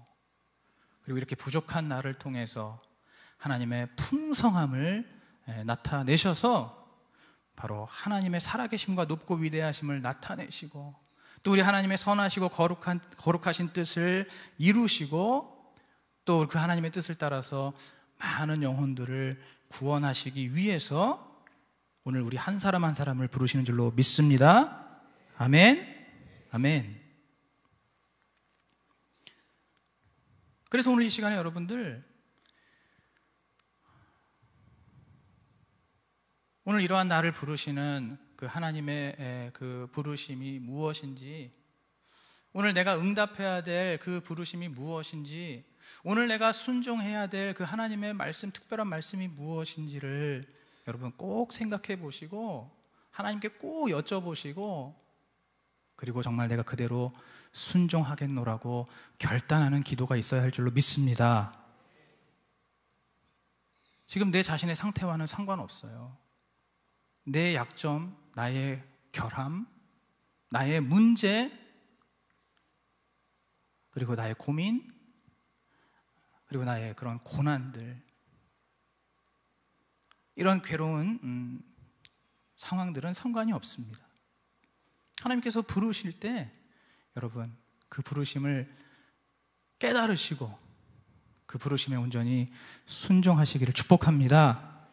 그리고 이렇게 부족한 나를 통해서 하나님의 풍성함을 나타내셔서 바로 하나님의 살아계심과 높고 위대하심을 나타내시고, 또 우리 하나님의 선하시고 거룩하신 뜻을 이루시고, 또 그 하나님의 뜻을 따라서 많은 영혼들을 구원하시기 위해서 오늘 우리 한 사람 한 사람을 부르시는 줄로 믿습니다. 아멘. 아멘. 그래서 오늘 이 시간에 여러분들, 오늘 이러한 나를 부르시는 그 하나님의 그 부르심이 무엇인지, 오늘 내가 응답해야 될 그 부르심이 무엇인지, 오늘 내가 순종해야 될 그 하나님의 말씀, 특별한 말씀이 무엇인지를 여러분 꼭 생각해 보시고 하나님께 꼭 여쭤보시고, 그리고 정말 내가 그대로 순종하겠노라고 결단하는 기도가 있어야 할 줄로 믿습니다. 지금 내 자신의 상태와는 상관없어요. 내 약점, 나의 결함, 나의 문제, 그리고 나의 고민, 그리고 나의 그런 고난들, 이런 괴로운 상황들은 상관이 없습니다. 하나님께서 부르실 때 여러분 그 부르심을 깨달으시고 그 부르심에 온전히 순종하시기를 축복합니다.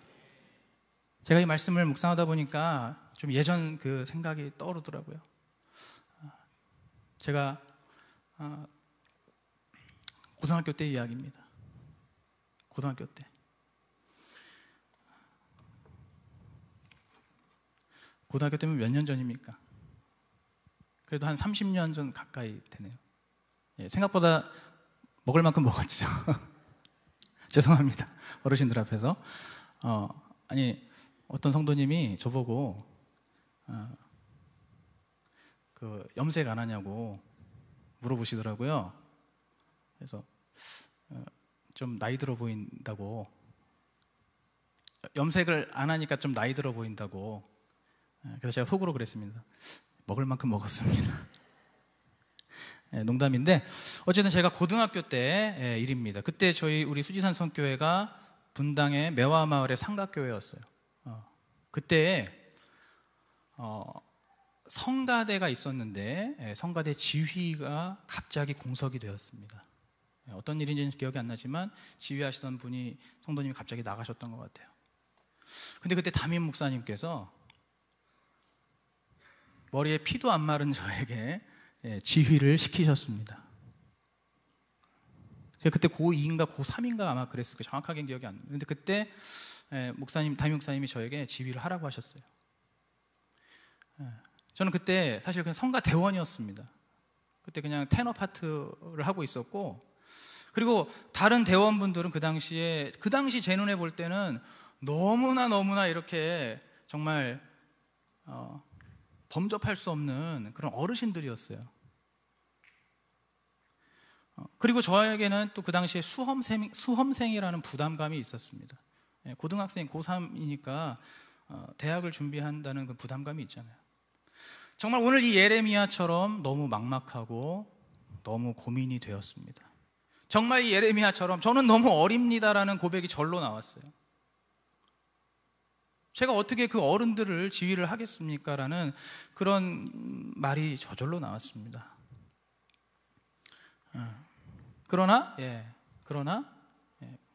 제가 이 말씀을 묵상하다 보니까 좀 예전 그 생각이 떠오르더라고요. 제가 고등학교 때 이야기입니다. 고등학교 때 고등학교 때면 몇 년 전입니까? 그래도 한 30년 전 가까이 되네요. 생각보다 먹을 만큼 먹었죠. 죄송합니다, 어르신들 앞에서. 아니, 어떤 성도님이 저보고 그 염색 안 하냐고 물어보시더라고요. 그래서 좀 나이 들어 보인다고, 염색을 안 하니까 좀 나이 들어 보인다고. 그래서 제가 속으로 그랬습니다. 먹을 만큼 먹었습니다. 농담인데, 어쨌든 제가 고등학교 때 일입니다. 그때 우리 수지산 성교회가 분당의 매화마을의 삼각교회였어요. 그때 성가대가 있었는데 성가대 지휘가 갑자기 공석이 되었습니다. 어떤 일인지는 기억이 안 나지만 지휘하시던 분이, 성도님이 갑자기 나가셨던 것 같아요. 근데 그때 담임 목사님께서 머리에 피도 안 마른 저에게 지휘를 시키셨습니다. 제가 그때 고2인가 고3인가 아마 그랬을 거예요. 정확하게는 기억이 안 나요. 근데 그때 담임 목사님이 저에게 지휘를 하라고 하셨어요. 저는 그때 사실 그냥 성가 대원이었습니다. 그때 그냥 테너 파트를 하고 있었고, 그리고 다른 대원분들은 그 당시 제 눈에 볼 때는 너무나 이렇게 정말 범접할 수 없는 그런 어르신들이었어요. 그리고 저에게는 또 그 당시에 수험생이라는 부담감이 있었습니다. 고등학생 고3이니까 대학을 준비한다는 그 부담감이 있잖아요. 정말 오늘 이 예레미야처럼 너무 막막하고 너무 고민이 되었습니다. 정말 이 예레미야처럼 저는 너무 어립니다라는 고백이 절로 나왔어요. 제가 어떻게 그 어른들을 지휘를 하겠습니까? 라는 그런 말이 저절로 나왔습니다. 그러나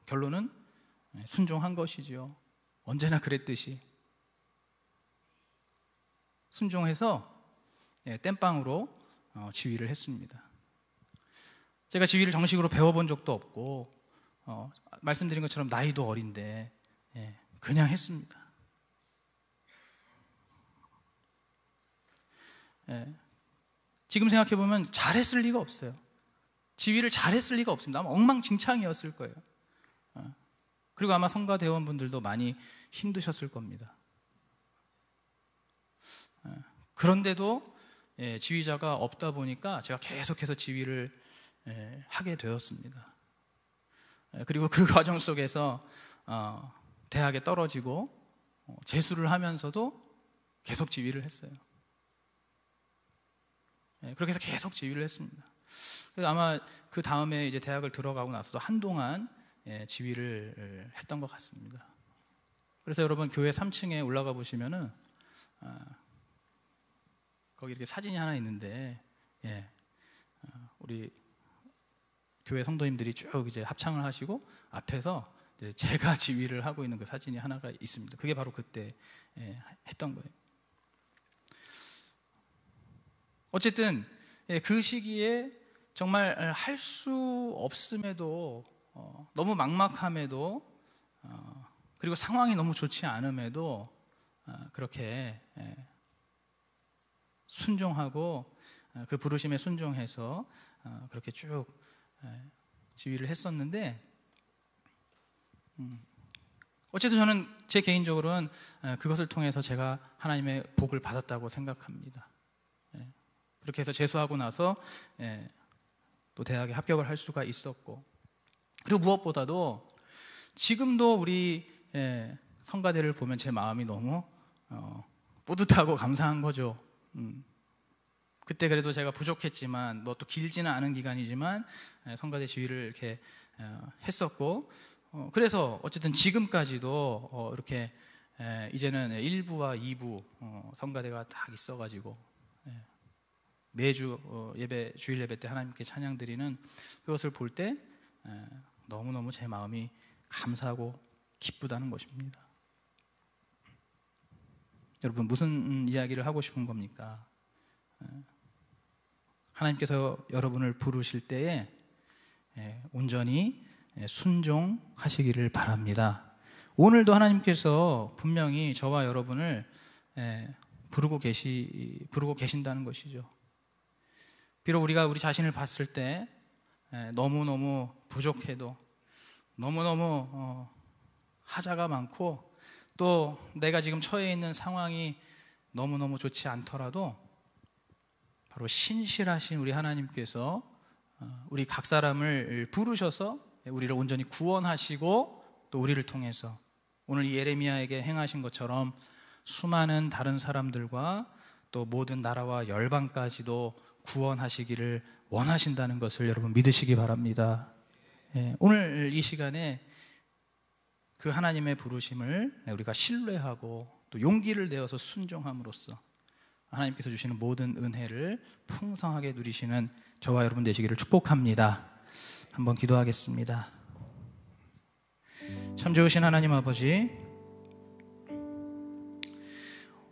결론은 순종한 것이지요. 언제나 그랬듯이 순종해서 땜빵으로 지휘를 했습니다. 제가 지휘를 정식으로 배워본 적도 없고 말씀드린 것처럼 나이도 어린데 그냥 했습니다. 지금 생각해보면 잘했을 리가 없어요. 지휘를 잘했을 리가 없습니다. 아마 엉망진창이었을 거예요. 그리고 아마 성가 대원분들도 많이 힘드셨을 겁니다. 그런데도 지휘자가 없다 보니까 제가 계속해서 지휘를 하게 되었습니다. 그리고 그 과정 속에서 대학에 떨어지고 재수를 하면서도 계속 지휘를 했어요. 그렇게 해서 계속 지휘를 했습니다. 그래서 아마 그 다음에 이제 대학을 들어가고 나서도 한동안 지휘를 했던 것 같습니다. 그래서 여러분 교회 3층에 올라가 보시면은 거기 이렇게 사진이 하나 있는데 우리 교회 성도님들이 쭉 이제 합창을 하시고 앞에서 이제 제가 지휘를 하고 있는 그 사진이 하나가 있습니다. 그게 바로 그때 했던 거예요. 어쨌든 그 시기에 정말 할 수 없음에도 너무 막막함에도 그리고 상황이 너무 좋지 않음에도 그렇게 순종하고 그 부르심에 순종해서 그렇게 쭉 지휘를 했었는데 어쨌든 저는 제 개인적으로는 그것을 통해서 제가 하나님의 복을 받았다고 생각합니다. 그렇게 해서 재수하고 나서 또 대학에 합격을 할 수가 있었고, 그리고 무엇보다도 지금도 우리 성가대를 보면 제 마음이 너무 뿌듯하고 감사한 거죠. 그때 그래도 제가 부족했지만 뭐 또 길지는 않은 기간이지만 성가대 지휘를 이렇게 했었고, 그래서 어쨌든 지금까지도 이렇게 이제는 1부와 2부 성가대가 딱 있어가지고 매주 주일 예배 때 하나님께 찬양 드리는 그것을 볼 때 너무너무 제 마음이 감사하고 기쁘다는 것입니다. 여러분, 무슨 이야기를 하고 싶은 겁니까? 하나님께서 여러분을 부르실 때에 온전히 순종하시기를 바랍니다. 오늘도 하나님께서 분명히 저와 여러분을 부르고 계신다는 것이죠. 비록 우리가 우리 자신을 봤을 때 너무너무 부족해도, 너무너무 하자가 많고, 또 내가 지금 처해 있는 상황이 너무너무 좋지 않더라도 바로 신실하신 우리 하나님께서 우리 각 사람을 부르셔서 우리를 온전히 구원하시고, 또 우리를 통해서 오늘 이 예레미야에게 행하신 것처럼 수많은 다른 사람들과 또 모든 나라와 열방까지도 구원하시기를 원하신다는 것을 여러분 믿으시기 바랍니다. 오늘 이 시간에 그 하나님의 부르심을 우리가 신뢰하고 또 용기를 내어서 순종함으로써 하나님께서 주시는 모든 은혜를 풍성하게 누리시는 저와 여러분 되시기를 축복합니다. 한번 기도하겠습니다. 참 좋으신 하나님 아버지,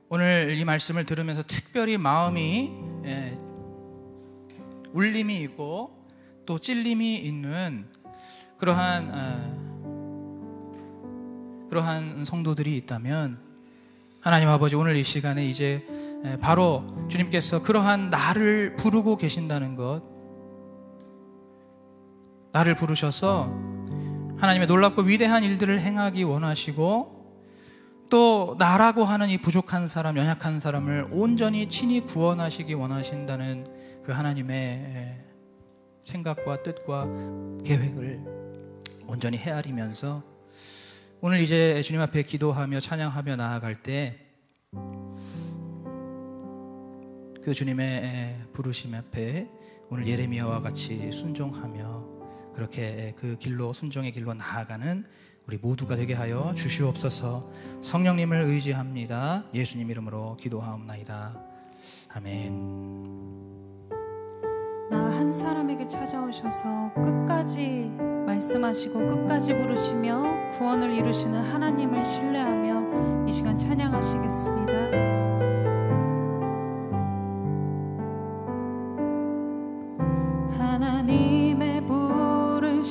오늘 이 말씀을 들으면서 특별히 마음이 울림이 있고 또 찔림이 있는 그러한 성도들이 있다면, 하나님 아버지, 오늘 이 시간에 이제 바로 주님께서 그러한 나를 부르고 계신다는 것, 나를 부르셔서 하나님의 놀랍고 위대한 일들을 행하기 원하시고, 또 나라고 하는 이 부족한 사람, 연약한 사람을 온전히 친히 구원하시기 원하신다는 그 하나님의 생각과 뜻과 계획을 온전히 헤아리면서 오늘 이제 주님 앞에 기도하며 찬양하며 나아갈 때 그 주님의 부르심 앞에 오늘 예레미야와 같이 순종하며 그렇게 그 길로, 순종의 길로 나아가는 우리 모두가 되게 하여 주시옵소서. 성령님을 의지합니다. 예수님 이름으로 기도하옵나이다. 아멘. 나 한 사람에게 찾아오셔서 끝까지 말씀하시고 끝까지 부르시며 구원을 이루시는 하나님을 신뢰하며 이 시간 찬양하시겠습니다. 하나님의 부르심에는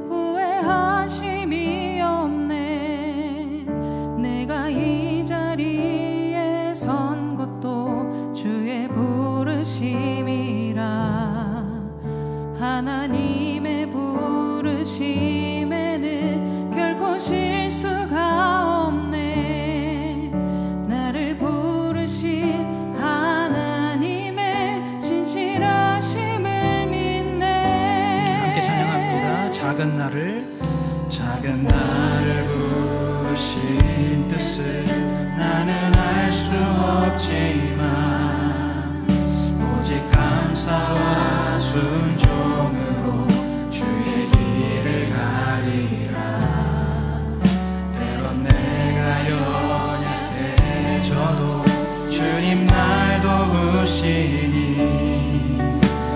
후회하심이 없네. 내가 이 자리에 선 것도 주의 부르심이라. 하나님의 부르심에는 결코 실수가 없네. 나를 부르시 작은 나를 부르신 뜻을 나는 알 수 없지만 오직 감사와 순종으로 주의 길을 가리라. 때론 내가 연약해져도 주님 날 도우시니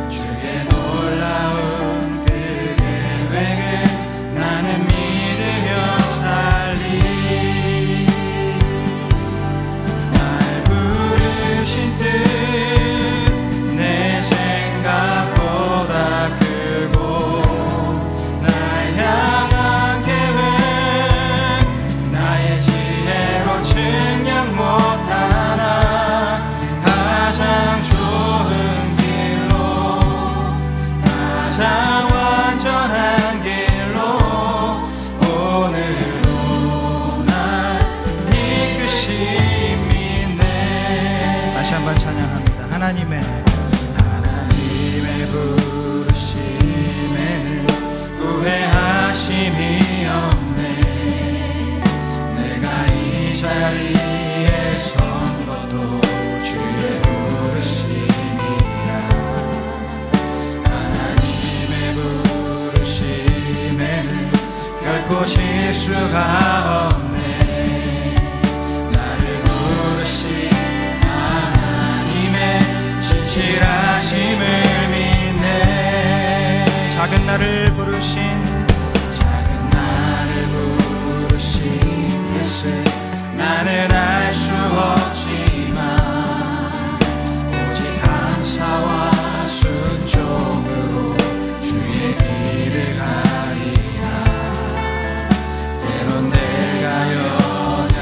주의 놀라운 그 계획을 나는 믿으며 살리. 날 부르신 뜻 내 생각보다 크고 날 향한 계획 나의 지혜로 측량 못하나 가장 좋은 길로 가장 완전한 길로 오늘도 날 이끄심이네. 다시 한번 찬양합니다. 하나님의 부르심에는 후회하심이 없네. 내가 이 자리에 선 것도 주의 부르심이라. 하나님의 부르심에는 결코 실수가 없네. 나를 부르신 하나님의 신실하심을 믿네. 작은 나를 부르신 뜻을 나는 알 수 없지만 오직 감사와 순종으로 주의 길을 가리라. 때론 내가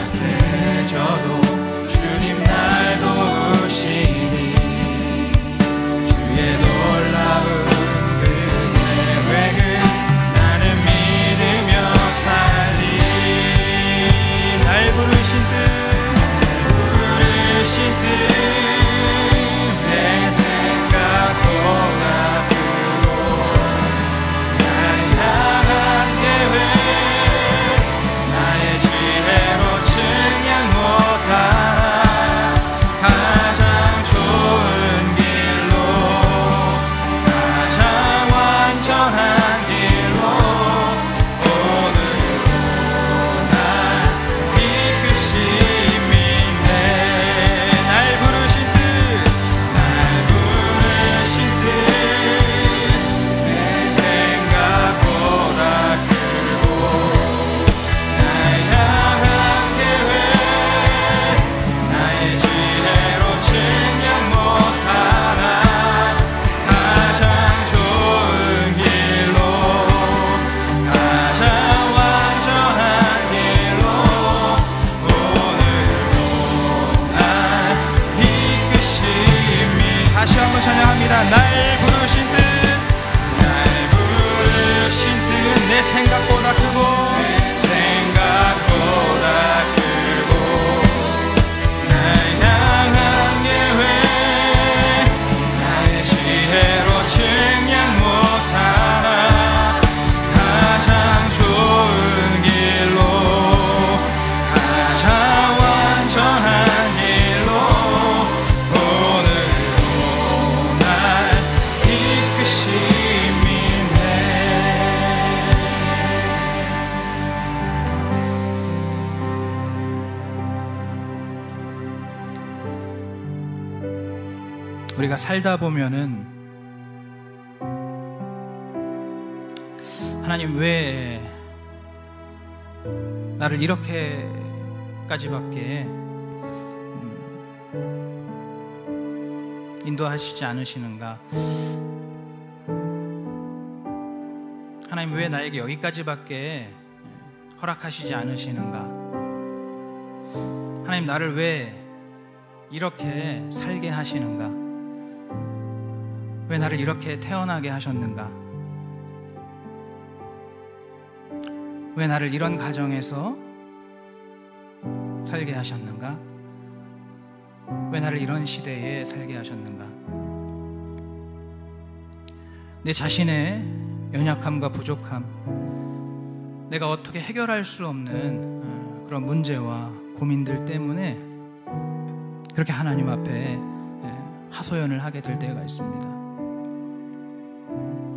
연약해져도 주님 날 도우시니 주의 놀라운 그 계획을 나는 믿으며 살리. 날 부르신 뜻 내 생각보다 크고 날 향한 계획 나의 지혜로 측량 못하나 가장 좋은 길로 가장 완전한 길로 오늘도 날 이끄심이네. 날 부르신 뜻 내 생각보다 크고 날 향한 계획 나의 지혜로 측량 못하나 가장 좋은 길로 가장 완전한 길로 오늘도 날 이끄심이. 다시 한번 찬양합니다. 날 부르신 뜻 내 생각보다 크고 날 향한 계획 나의 지혜로 측량 못하나 가장 좋은 길로 가장 완전한 길로 오늘도 날 이끄심이네. 우리가 살다 보면은 하나님 왜 나를 이렇게까지밖에 인도하시지 않으시는가? 하나님 왜 나에게 여기까지밖에 허락하시지 않으시는가? 하나님 나를 왜 이렇게 살게 하시는가? 왜 나를 이렇게 태어나게 하셨는가? 왜 나를 이런 가정에서 살게 하셨는가? 왜 나를 이런 시대에 살게 하셨는가? 내 자신의 연약함과 부족함, 내가 어떻게 해결할 수 없는 그런 문제와 고민들 때문에 그렇게 하나님 앞에 하소연을 하게 될 때가 있습니다.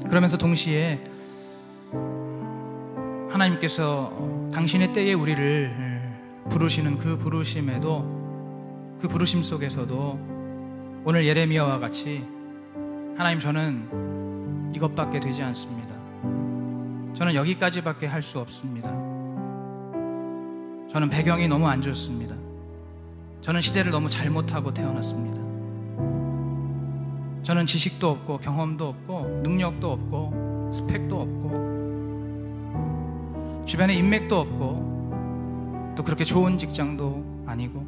그러면서 동시에 하나님께서 당신의 때에 우리를 부르시는 그 부르심에도, 그 부르심 속에서도 오늘 예레미야와 같이 하나님, 저는 이것밖에 되지 않습니다. 저는 여기까지밖에 할 수 없습니다. 저는 배경이 너무 안 좋습니다. 저는 시대를 너무 잘못하고 태어났습니다. 저는 지식도 없고 경험도 없고 능력도 없고 스펙도 없고 주변에 인맥도 없고 또 그렇게 좋은 직장도 아니고,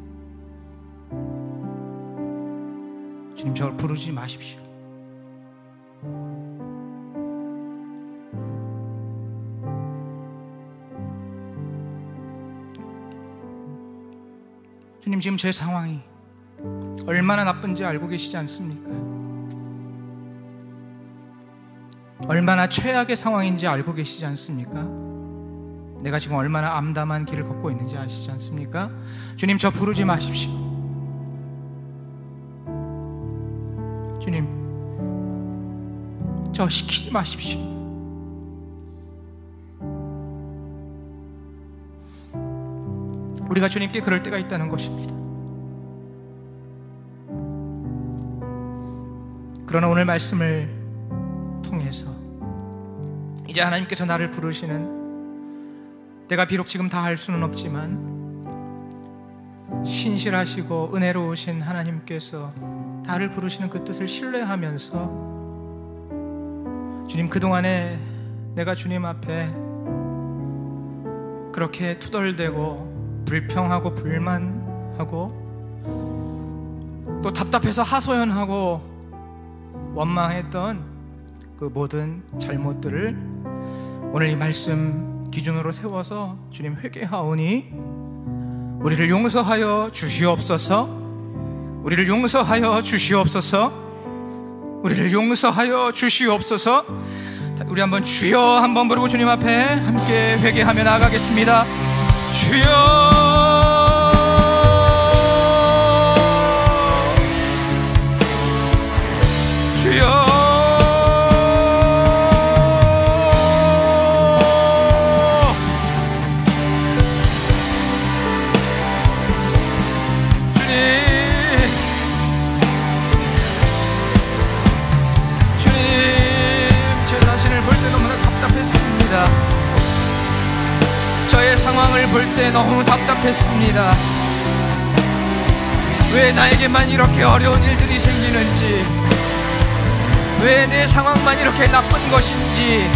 주님, 저를 부르지 마십시오. 주님, 지금 제 상황이 얼마나 나쁜지 알고 계시지 않습니까? 얼마나 최악의 상황인지 알고 계시지 않습니까? 내가 지금 얼마나 암담한 길을 걷고 있는지 아시지 않습니까? 주님, 저 부르지 마십시오. 주님, 저 시키지 마십시오. 우리가 주님께 그럴 때가 있다는 것입니다. 그러나 오늘 말씀을 통해서 이제 하나님께서 나를 부르시는, 내가 비록 지금 다 할 수는 없지만 신실하시고 은혜로우신 하나님께서 나를 부르시는 그 뜻을 신뢰하면서, 주님, 그동안에 내가 주님 앞에 그렇게 투덜대고 불평하고 불만하고 또 답답해서 하소연하고 원망했던 그 모든 잘못들을 오늘 이 말씀 기준으로 세워서 주님 회개하오니 우리를 용서하여 주시옵소서, 우리를 용서하여 주시옵소서, 우리를 용서하여 주시옵소서. 우리 한번 주여 한번 부르고 주님 앞에 함께 회개하며 나아가겠습니다. 주여, 주여, 저의 상황을 볼 때 너무 답답했습니다. 왜 나에게만 이렇게 어려운 일들이 생기는지, 왜 내 상황만 이렇게 나쁜 것인지,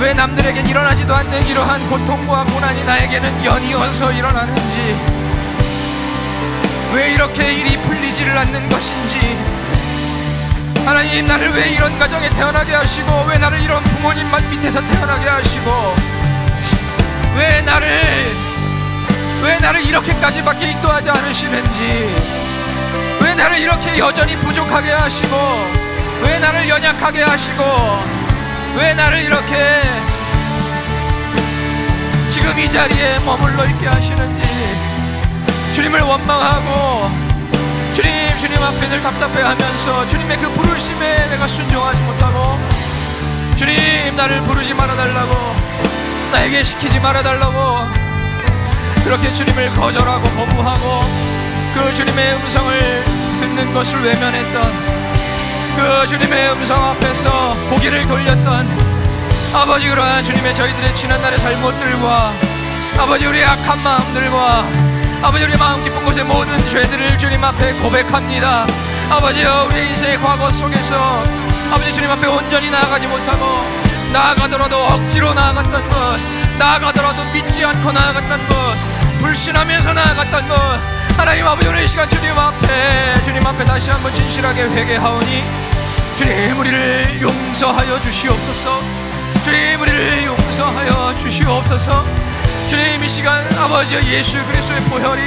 왜 남들에겐 일어나지도 않는 이러한 고통과 고난이 나에게는 연이어서 일어나는지, 왜 이렇게 일이 풀리지를 않는 것인지, 하나님, 나를 왜 이런 가정에 태어나게 하시고, 왜 나를 이런 부모님 밑에서 태어나게 하시고, 왜 나를 이렇게까지밖에 인도하지 않으시는지, 왜 나를 이렇게 여전히 부족하게 하시고, 왜 나를 연약하게 하시고, 왜 나를 이렇게 지금 이 자리에 머물러 있게 하시는지 주님을 원망하고, 주님 앞에 늘 답답해하면서 주님의 그 부르심에 내가 순종하지 못하고, 주님, 나를 부르지 말아달라고, 나에게 시키지 말아달라고 그렇게 주님을 거절하고 거부하고 그 주님의 음성을 듣는 것을 외면했던, 그 주님의 음성 앞에서 고개를 돌렸던 아버지, 그러한 주님의 저희들의 지난날의 잘못들과 아버지, 우리의 악한 마음들과 아버지, 우리의 마음 깊은 곳의 모든 죄들을 주님 앞에 고백합니다. 아버지여, 우리의 인생의 과거 속에서 아버지, 주님 앞에 온전히 나아가지 못하고, 나아가더라도 억지로 나아갔던 것, 나아가더라도 믿지 않고 나아갔던 것, 불신하면서 나아갔던 것, 하나님 아버지, 오늘 이 시간 주님 앞에 다시 한번 진실하게 회개하오니 주님, 우리를 용서하여 주시옵소서. 주님, 우리를 용서하여 주시옵소서. 주님, 이 시간 아버지 예수 그리스도의 보혈이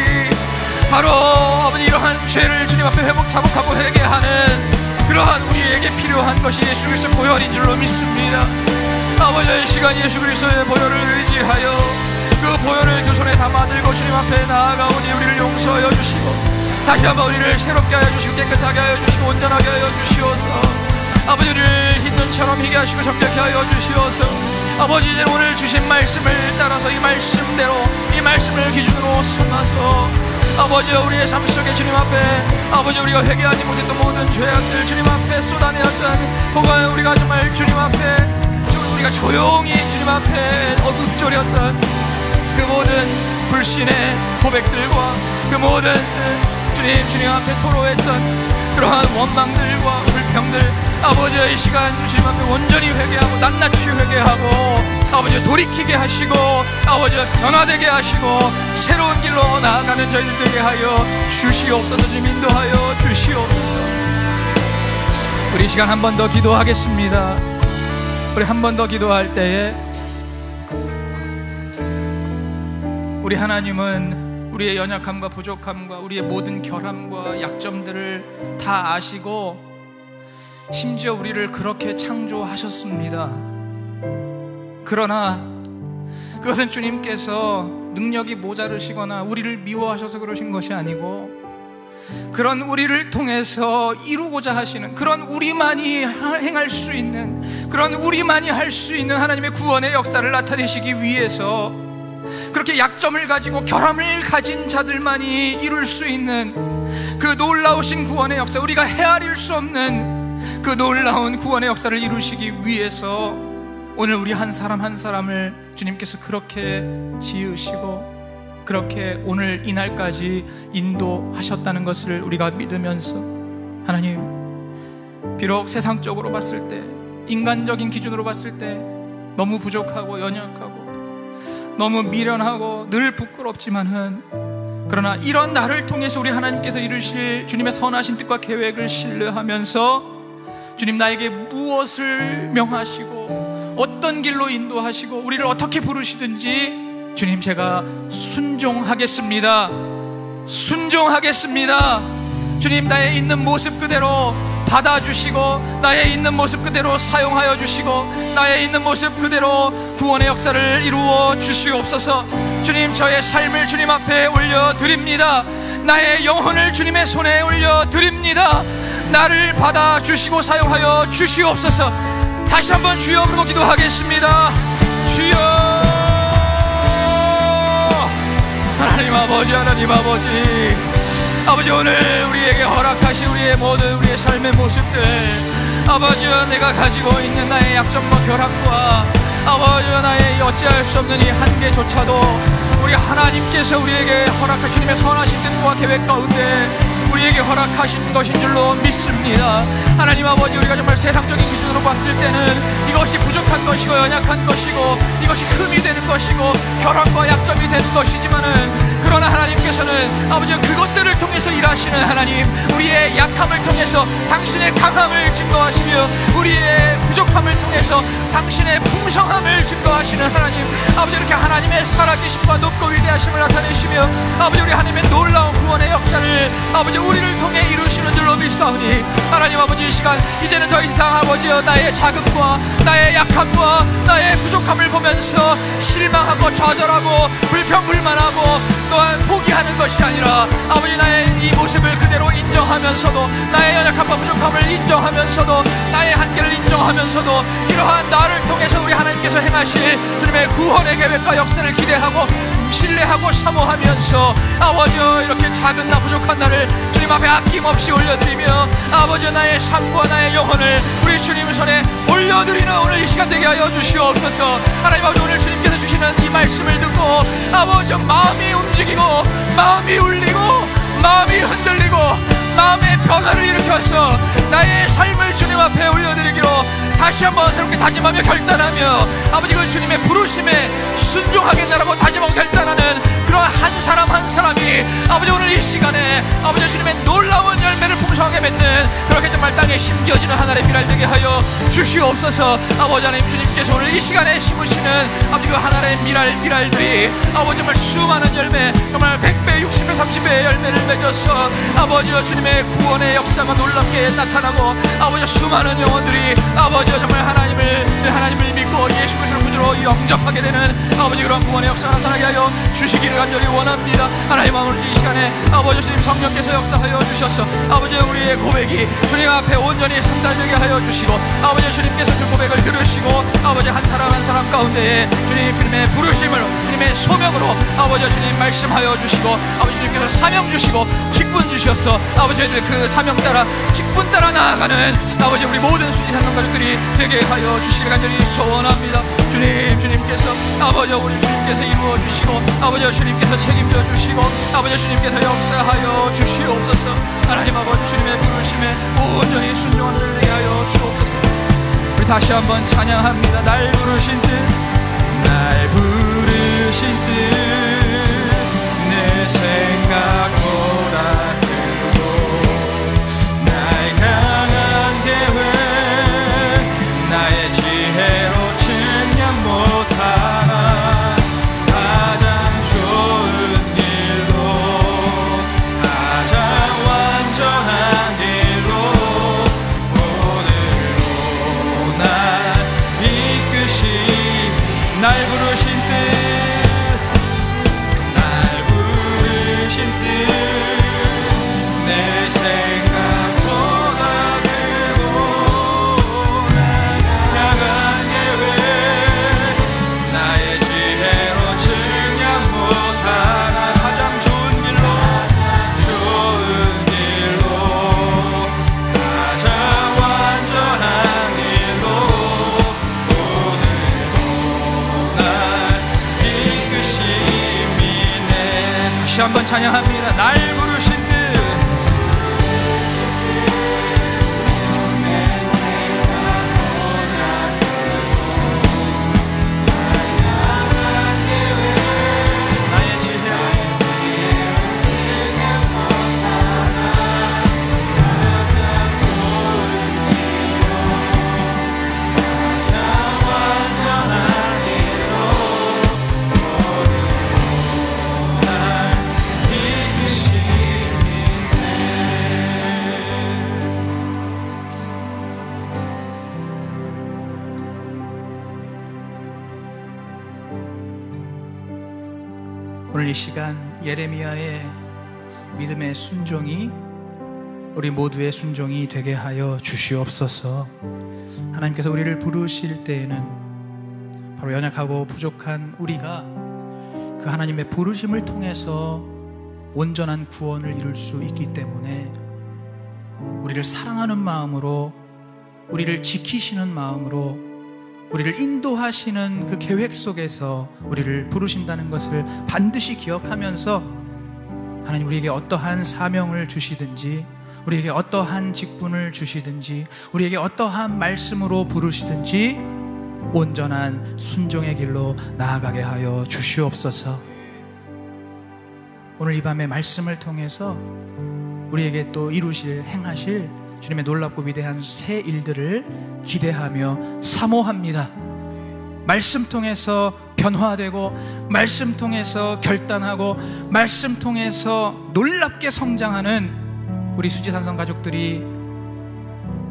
바로 아버지 이러한 죄를 주님 앞에 자복하고 회개하는 그러한 우리에게 필요한 것이 예수 그리스도의 보혈인 줄로 믿습니다. 아버지, 이 시간 예수 그리스도의 보혈을 의지하여 그 보혈을 두 손에 담아 들고 주님 앞에 나아가오니 우리를 용서하여 주시고 다시 한번 우리를 새롭게 하여 주시고 깨끗하게 하여 주시고 온전하게 하여 주시옵소서. 아버지, 우리를 흰 눈처럼 희게 하시고 정결케 하여 주시옵소서. 아버지, 이제 오늘 주신 말씀을 따라서 이 말씀대로 이 말씀을 기준으로 삼아서 아버지, 우리의 삶 속에 주님 앞에 아버지, 우리가 회개하지 못했던 모든 죄악들 주님 앞에 쏟아내었던, 혹은 우리가 정말 주님 앞에 우리가 조용히 주님 앞에 읊조렸던 그 모든 불신의 고백들과 그 모든 주님 앞에 토로했던 그러한 원망들과 불평들, 아버지, 이 시간 주님 앞에 온전히 회개하고 낱낱이 회개하고 아버지 돌이키게 하시고 아버지 변화되게 하시고 새로운 길로 나아가는 저희들 되게 하여 주시옵소서. 주님 인도하여 주시옵소서. 우리 이 시간 한 번 더 기도하겠습니다. 우리 한 번 더 기도할 때에 우리 하나님은 우리의 연약함과 부족함과 우리의 모든 결함과 약점들을 다 아시고 심지어 우리를 그렇게 창조하셨습니다. 그러나 그것은 주님께서 능력이 모자르시거나 우리를 미워하셔서 그러신 것이 아니고 그런 우리를 통해서 이루고자 하시는, 그런 우리만이 행할 수 있는, 그런 우리만이 할 수 있는 하나님의 구원의 역사를 나타내시기 위해서 그렇게 약점을 가지고 결함을 가진 자들만이 이룰 수 있는 그 놀라우신 구원의 역사, 우리가 헤아릴 수 없는 그 놀라운 구원의 역사를 이루시기 위해서 오늘 우리 한 사람 한 사람을 주님께서 그렇게 지으시고 그렇게 오늘 이날까지 인도하셨다는 것을 우리가 믿으면서, 하나님, 비록 세상적으로 봤을 때, 인간적인 기준으로 봤을 때 너무 부족하고 연약하고 너무 미련하고 늘 부끄럽지만은, 그러나 이런 나를 통해서 우리 하나님께서 이루실 주님의 선하신 뜻과 계획을 신뢰하면서 주님, 나에게 무엇을 명하시고 어떤 길로 인도하시고 우리를 어떻게 부르시든지 주님, 제가 순종하겠습니다. 순종하겠습니다. 주님, 나의 있는 모습 그대로 받아주시고 나의 있는 모습 그대로 사용하여 주시고 나의 있는 모습 그대로 구원의 역사를 이루어 주시옵소서. 주님, 저의 삶을 주님 앞에 올려드립니다. 나의 영혼을 주님의 손에 올려드립니다. 나를 받아주시고 사용하여 주시옵소서. 다시 한번 주여 부르고 기도하겠습니다. 주여, 하나님 아버지, 하나님 아버지, 아버지, 오늘 우리에게 허락하신 우리의 모든 우리의 삶의 모습들, 아버지, 내가 가지고 있는 나의 약점과 결함과 아버지, 나의 어찌할 수 없는 이 한계조차도 우리 하나님께서 우리에게 허락하신 주님의 선하신 뜻과 계획 가운데 우리에게 허락하신 것인 줄로 믿습니다. 하나님 아버지, 우리가 정말 세상적인 기준으로 봤을 때는 이것이 부족한 것이고 연약한 것이고 이것이 흠이 되는 것이고 결함과 약점이 되는 것이지만은, 그러나 하나님께서는 아버지 그것들을 통해서 일하시는 하나님, 우리의 약함을 통해서 당신의 강함을 증거하시며 우리의 부족함을 통해서 당신의 풍성함을 증거하시는 하나님, 아버지, 이렇게 하나님의 살아계심과 높고 위대하심을 나타내시며 아버지, 우리 하나님의 놀라운 구원의 역사를 아버지 우리를 통해 이루시는 줄로 믿사오니, 하나님 아버지, 이 시간 이제는 더 이상 아버지여 나의 자금과 나의 약함과 나의 부족함을 보면서 실망하고 좌절하고 불평불만하고 또한 포기하는 것이 아니라 아버지, 나의 이 모습을 그대로 인정하면서도 나의 연약함과 부족함을 인정하면서도 나의 한계를 인정하면서도 이러한 나를 통해서 우리 하나님께서 행하실 주님의 구원의 계획과 역사를 기대하고 신뢰하고 사모하면서 아버지, 이렇게 작은 나 부족한 나를 주님 앞에 아낌없이 올려드리며 아버지, 나의 삶과 나의 영혼을 우리 주님 손에 올려드리는 오늘 이 시간 되게 하여 주시옵소서. 하나님 아버지, 오늘 주님께서 주시는 이 말씀을 듣고 아버지, 마음이 움직이고 마음이 울리고 마음이 흔들리고 마음의 변화를 일으켜서 나의 삶을 주님 앞에 올려드리기로 다시 한번 새롭게 다짐하며 결단하며 아버지, 그 주님의 부르심에 순종하겠다라고 다짐하고 결단하는 그런 한 사람 한 사람이 아버지, 오늘 이 시간에 아버지 주님의 놀라운 열매를 풍성하게 맺는 그렇게 정말 땅에 순종에 심겨지는 하나님의 미랄 되게 하여 주시옵소서. 아버지 하나님, 주님께서 오늘 이 시간에 심으시는 아버지 그 하나님의 미랄들이 아버지 정말 수많은 열매, 정말 100배, 60배, 30배의 열매를 맺어서 아버지여 주님의 구원의 역사가 놀랍게 나타나고 아버지 수많은 영혼들이 아버지여 정말 하나님을 믿고 예수 그리스도를 구주로 영접하게 되는 아버지 그런 구원의 역사가 나타나게 하여 주시기를 간절히 원합니다. 하나님, 오늘 이 시간에 아버지 주님 성령께서 역사하여 주셔서 아버지 우리의 고백이 주님 앞에 온전히 상달되게 하여 주시고 아버지 주님께서 그 고백을 들으시고 아버지 한 사람 한 사람 가운데에 주님의 부르심으로 주님의 소명으로 아버지 주님 말씀하여 주시고 아버지 주님께서 사명 주시고 직분 주셔서 아버지 그 사명 따라 직분 따라 나아가는 아버지 우리 모든 수지산성 가족들이 되게 하여 주시길 간절히 소원합니다. 주님께서 아버지 우리 주님께서 이루어 주시고 아버지 주님께서 책임져 주시고 아버지 주님께서 역사하여 주시옵소서. 하나님 아버지 주님의 부르심에 온전히 순종하는 되게 하여 주옵소서. 우리 다시 한번 찬양합니다. 날 부르신 뜻, 날 부르신 뜻 내 생각보다 크고 날 강한 계획 나의 지혜로 측량 못하나 가장 좋은 길로 가장 완전한 길로 오늘도 날 이끄시. 날 부르신 뜻, 한번 찬양합니다. 날 부르신 뜻, 나의 지혜 오늘 이 시간 예레미야의 믿음의 순종이 우리 모두의 순종이 되게 하여 주시옵소서. 하나님께서 우리를 부르실 때에는 바로 연약하고 부족한 우리가 그 하나님의 부르심을 통해서 온전한 구원을 이룰 수 있기 때문에 우리를 사랑하는 마음으로, 우리를 지키시는 마음으로, 우리를 인도하시는 그 계획 속에서 우리를 부르신다는 것을 반드시 기억하면서 하나님 우리에게 어떠한 사명을 주시든지, 우리에게 어떠한 직분을 주시든지, 우리에게 어떠한 말씀으로 부르시든지 온전한 순종의 길로 나아가게 하여 주시옵소서. 오늘 이 밤의 말씀을 통해서 우리에게 또 이루실, 행하실 주님의 놀랍고 위대한 새 일들을 기대하며 사모합니다. 말씀 통해서 변화되고, 말씀 통해서 결단하고, 말씀 통해서 놀랍게 성장하는 우리 수지산성 가족들이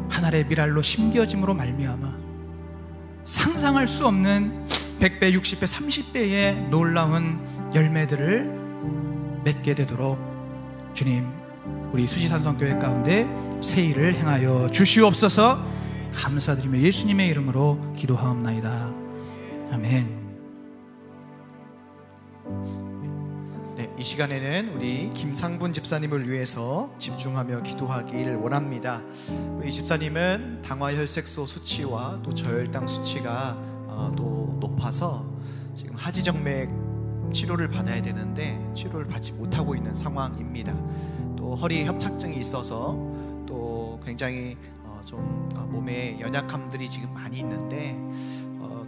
하늘의 미랄로 심겨짐으로 말미암아 상상할 수 없는 100배, 60배, 30배의 놀라운 열매들을 맺게 되도록 주님 우리 수지산성교회 가운데 새 일을 행하여 주시옵소서. 감사드리며 예수님의 이름으로 기도하옵나이다. 아멘. 네, 이 시간에는 우리 김상분 집사님을 위해서 집중하며 기도하길 원합니다. 우리 집사님은 당화혈색소 수치와 또 저혈당 수치가 또 높아서 지금 하지정맥 치료를 받아야 되는데 치료를 받지 못하고 있는 상황입니다. 또 허리 협착증이 있어서 또 굉장히 좀 몸에 연약함들이 지금 많이 있는데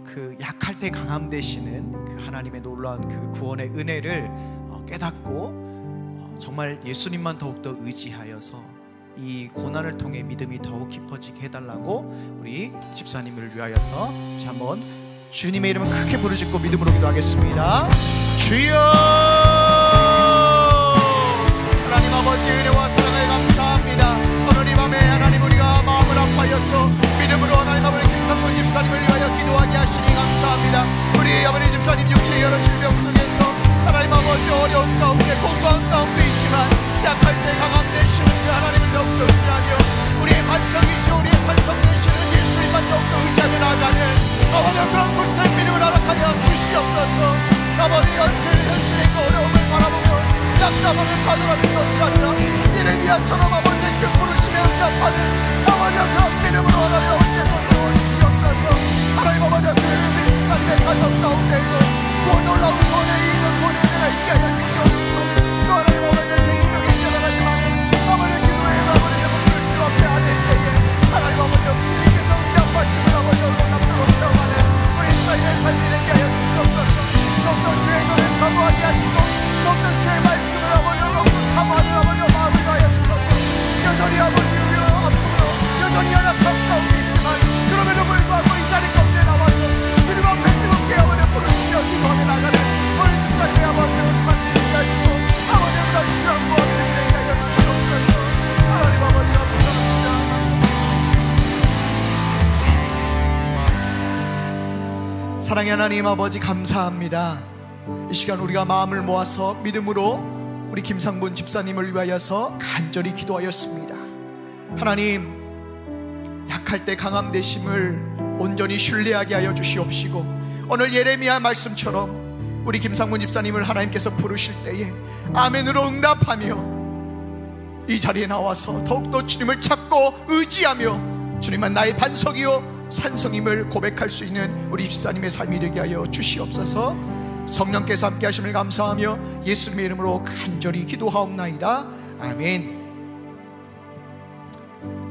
그 약할 때 강함 되시는 그 하나님의 놀라운 그 구원의 은혜를 깨닫고 정말 예수님만 더욱더 의지하여서 이 고난을 통해 믿음이 더욱 깊어지게 해달라고 우리 집사님을 위하여서 한번 주님의 이름을 크게 부르짖고 믿음으로 기도하겠습니다. 주여, 하나님 아버지 은혜와 사랑을 감사합니다. 오늘 이 밤에 하나님 우리가 마음을 아파여서 믿음으로 하나님 아버지 김상문 집사님을 위하여 기도하게 하시니 감사합니다. 우리 아버지 집사님 육체의 여러 질병 속에서 하나님 아버지 어려움 가운데 공고한 가운데 있지만 약할 때 강함 되시는 그 하나님을 더욱더 의지하며 우리의 반석이시오 우리의 산성 되시는 예수님만 더욱더 의지하며 나아가는 아버지 그런 곳에 믿음을 허락하여 주시옵소서. 아버지 현실의 그 어려움을 바라보며 약담하며 좌절하는 것이 아니라 예레미야처럼 아버지 그 부르심에 응답하는 아버지 그런 믿음으로 하나님 어디서 세워주시옵소서. 하나님 아버지 그 집사님의 가정 가운데에도 그 놀라운 권능이 있는 권능을 있게 하여 주시옵시고 또 하나님 아버지 개인적인 여러 가지 많은 아버지 기도의 아버지 제목들을 주님 앞에 하는 때에 하나님 아버지 주님께서 응답하시는 아버지 놀랍다고 체험하는 우리 이스라엘의 삶이 되게 하여 주시옵소서. 더욱더 주의 전을 사모하게 하시고 더욱더 주의 말씀을 아버지 더욱더 사모하는 아버지 마음을 다하여 주셔서 여전히 아버지 우리가 아프며 여전히 연약한 가운데 있지만 그럼에도 불구하고 이 자리 가운데 나와서 주님 앞에 뜨겁게 아버지 부르짖며 기도하며 나가는 우리 집사님의 아버지 삶이 되게 하시고 아버지 그런 시간 모함을 되게 하여 주시옵소서. 하나님 아버지 감사합니다. 사랑의 하나님 아버지 감사합니다. 이 시간 우리가 마음을 모아서 믿음으로 우리 김상분 집사님을 위하여서 간절히 기도하였습니다. 하나님 약할 때 강함 되심을 온전히 신뢰하게 하여 주시옵시고 오늘 예레미야 말씀처럼 우리 김상문 집사님을 하나님께서 부르실 때에 아멘으로 응답하며 이 자리에 나와서 더욱더 주님을 찾고 의지하며 주님은 나의 반석이요 산성임을 고백할 수 있는 우리 집사님의 삶이 되게 하여 주시옵소서. 성령께서 함께 하심을 감사하며 예수님의 이름으로 간절히 기도하옵나이다. 아멘.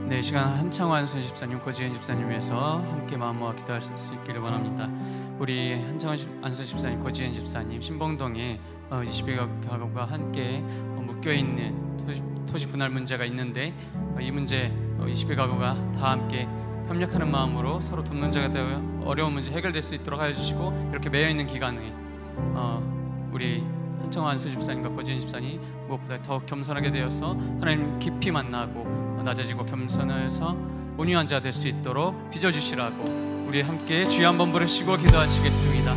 네, 이 시간 한창환 집사님, 고지은 집사님 위해서 함께 마음 모아 기도할 수 있기를 원합니다. 우리 한창환 안수 집사님, 고지은 집사님 신봉동에 20여 가구가 함께 묶여있는 토지 분할 문제가 있는데 이 문제 20여 가구가 다 함께 협력하는 마음으로 서로 돕는 자가 되어 어려운 문제 해결될 수 있도록 하여 주시고 이렇게 매여있는 기간에 우리 한창환 안수 집사님과 고지은 집사님 무엇보다 더욱 겸손하게 되어서 하나님 깊이 만나고 낮아지고 겸손해서 온유한 자 될 수 있도록 빚어주시라고 우리 함께 주여 한번 부르시고 기도하시겠습니다.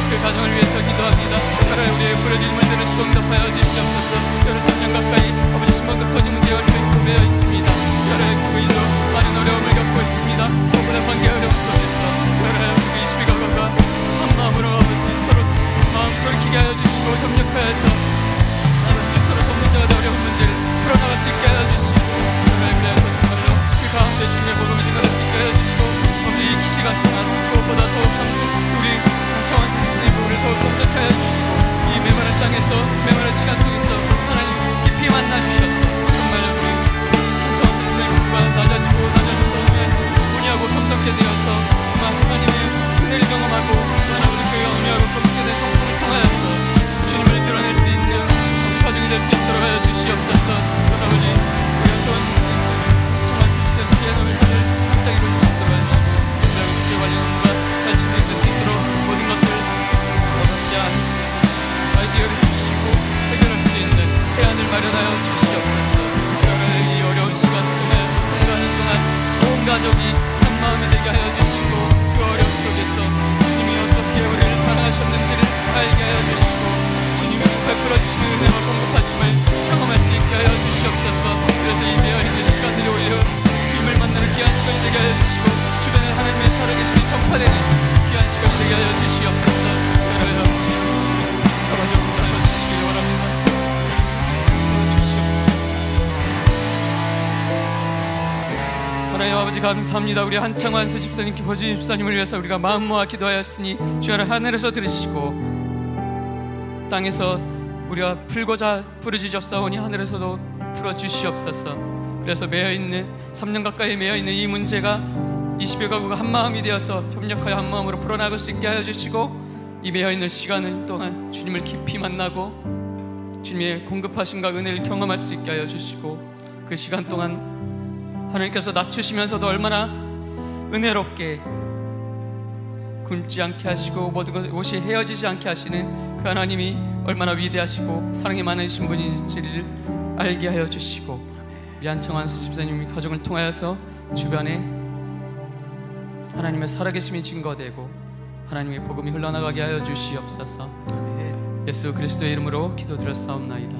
그 가정을 위해서 기도합니다. 하나님 우리의 부러진 문제를 시공답하여 주시옵소서. 여러 3년 가까이 아버지 신방급 토지 문제와 매여 있습니다. 여러 교인도 많은 어려움을 겪고 있습니다. 무엇보다 관계 어려움 속에서 여러 우리 20여 가구가 한 마음으로 아버지 서로 마음 돌이키게 하여 주시고 협력하여서 아버지 서로 돕는 자가 된 어려운 문제를 풀어나갈 수 있게 하여 주시고 그래서 정말로 그 가운데 주님의 복음을 전할 수 있게 하여 주시고 오늘 이 시간 동안 무엇보다 더욱 우리 한창환 선생님의 복음을 더욱 검색하여 주시고 이 메마른 땅에서 메마른 시간 속에서 하나님 깊이 만나 주셨어. 정말 우리 한창환 선생님의 복음과 낮아져서 온유하고 겸손케 되어서 하나님의 은혜를 경험하고 하나님의 교회가 온유하고 겸손케 된 성품을 통하여서 주님을 드러낼 수 있는 가정이 될 수 있도록 하여 주시옵소서. 아버지 우리 한창환 선생님 주의 노릇을 상장 이루어질 수 있도록 하여 주시고 그리고 주제 관련과 잘 진행될 수 있도록 모든 것들 어렵지 않은 아이디어를 주시고 해결할 수 있는 해안을 마련하여 주시옵소서. 이 어려운 시간 통해서 통과하는 동안 온 가족이 한 마음이 되게 하여 주시고 그 어려움 속에서 주님이 어떻게 우리를 사랑하셨는지를 알게 하여 주시고 주님이 베풀어 주시는 은혜와 공급하심을 경험할 수 있게 하여 주시옵소서. 그래서 이 되어있는 시간들이 오히려 주님을 만나는 귀한 시간이 되게 하여 주시고 주변에 하나님의 살아계심이 전파되는 귀한 시간이 되게 하여 주시옵소서. 여러분 아버지 역사하여 주시기 바랍니다. 하나님 아버지 감사합니다. 우리 한창환 집사님, 고지은 집사님을 위해서 우리가 마음 모아 기도하였으니 주여 하늘에서 들으시고 땅에서 우리가 풀고자 부르짖었사오니 하늘에서도 풀어주시옵소서. 그래서 매여있는 3년 가까이 매여있는 이 문제가 20여 가구가 한 마음이 되어서 협력하여 한 마음으로 풀어나갈 수 있게 하여 주시고 이 매여있는 시간을 동안 주님을 깊이 만나고 주님의 공급하심과 은혜를 경험할 수 있게 하여 주시고, 그 시간 동안 하나님께서 낮추시면서도 얼마나 은혜롭게 굶지 않게 하시고 모든 것이 헤어지지 않게 하시는 그 하나님이 얼마나 위대하시고 사랑이 많으신 분인지를 알게 하여 주시고, 우리 안청환 집사님이 가정을 통하여서 주변에 하나님의 살아계심이 증거되고 하나님의 복음이 흘러나가게 하여 주시옵소서. 예수 그리스도의 이름으로 기도드렸사옵나이다.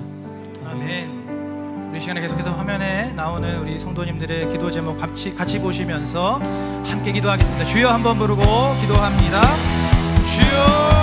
아멘. 우리 시간에 계속해서 화면에 나오는 우리 성도님들의 기도 제목 같이 보시면서 함께 기도하겠습니다. 주여 한번 부르고 기도합니다. 주여.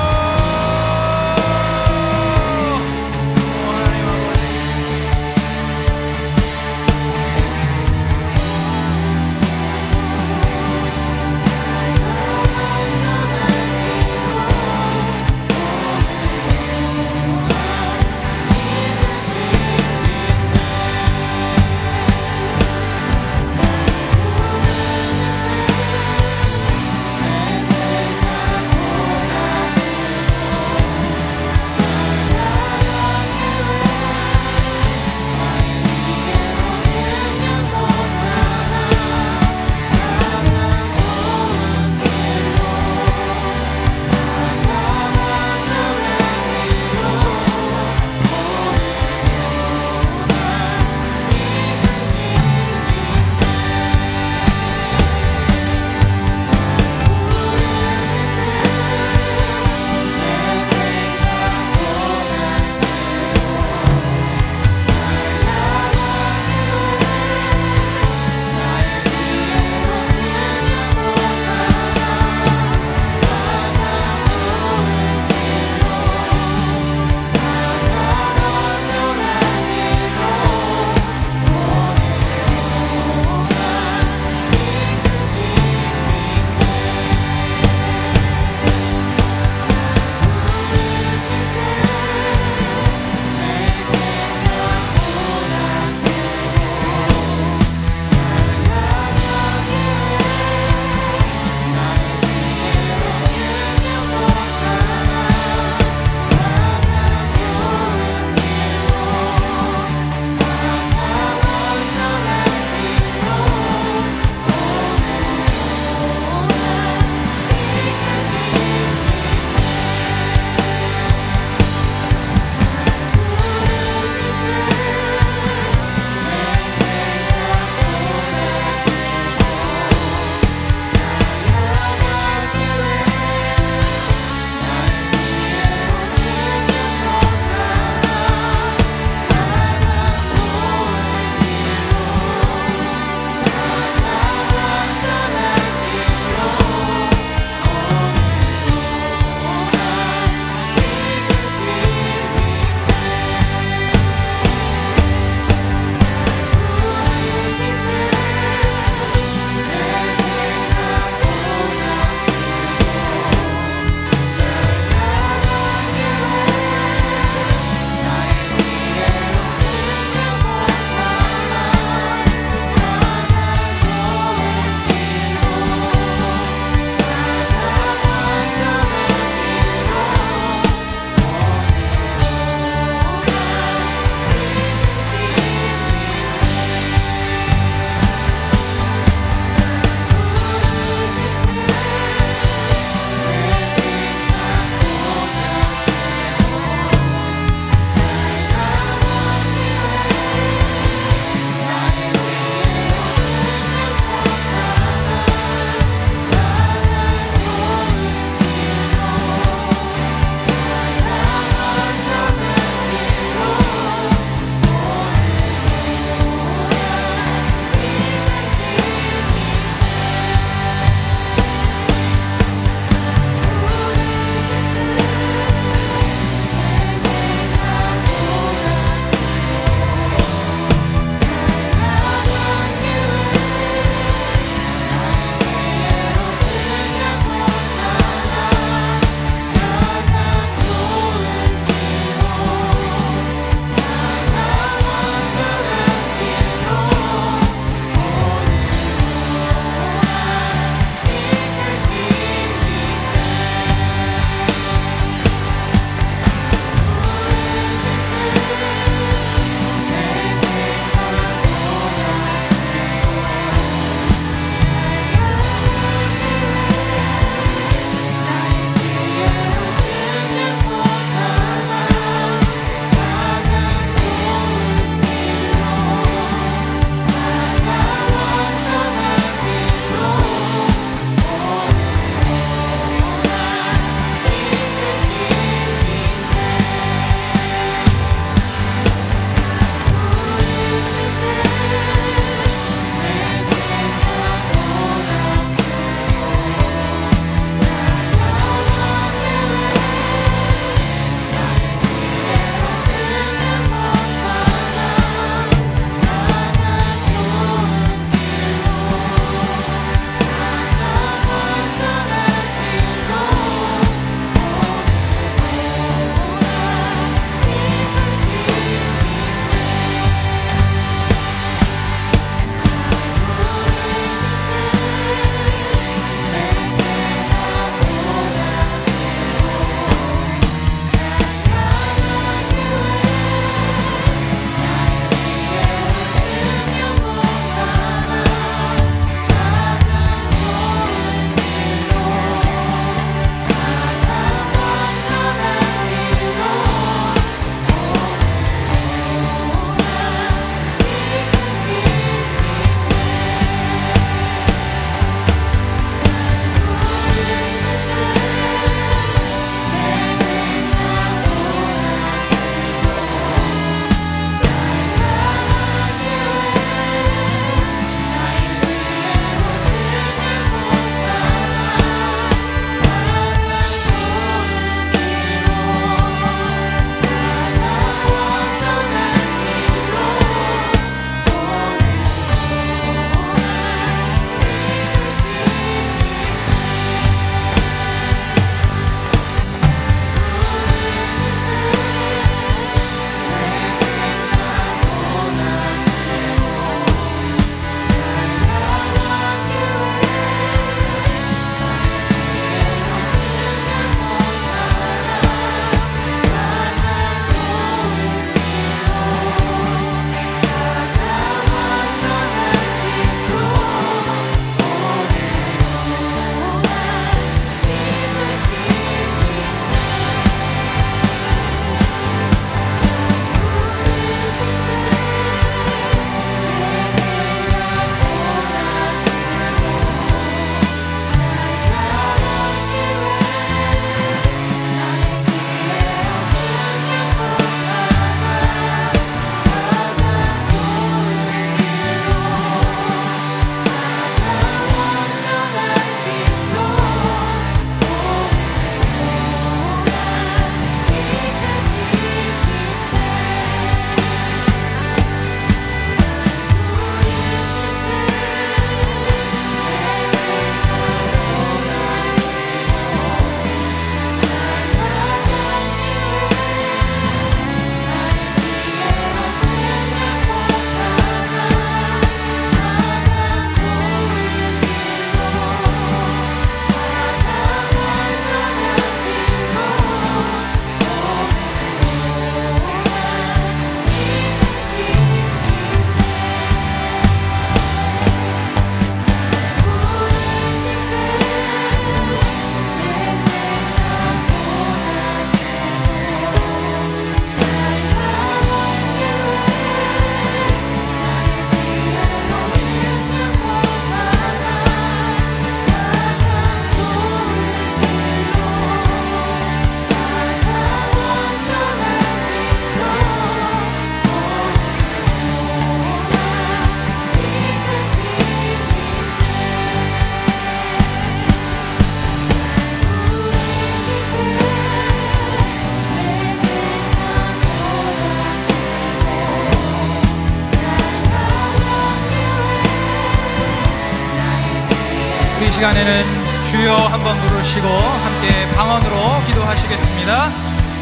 시간에는 주여 한번 부르시고 함께 방언으로 기도하시겠습니다.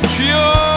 주여.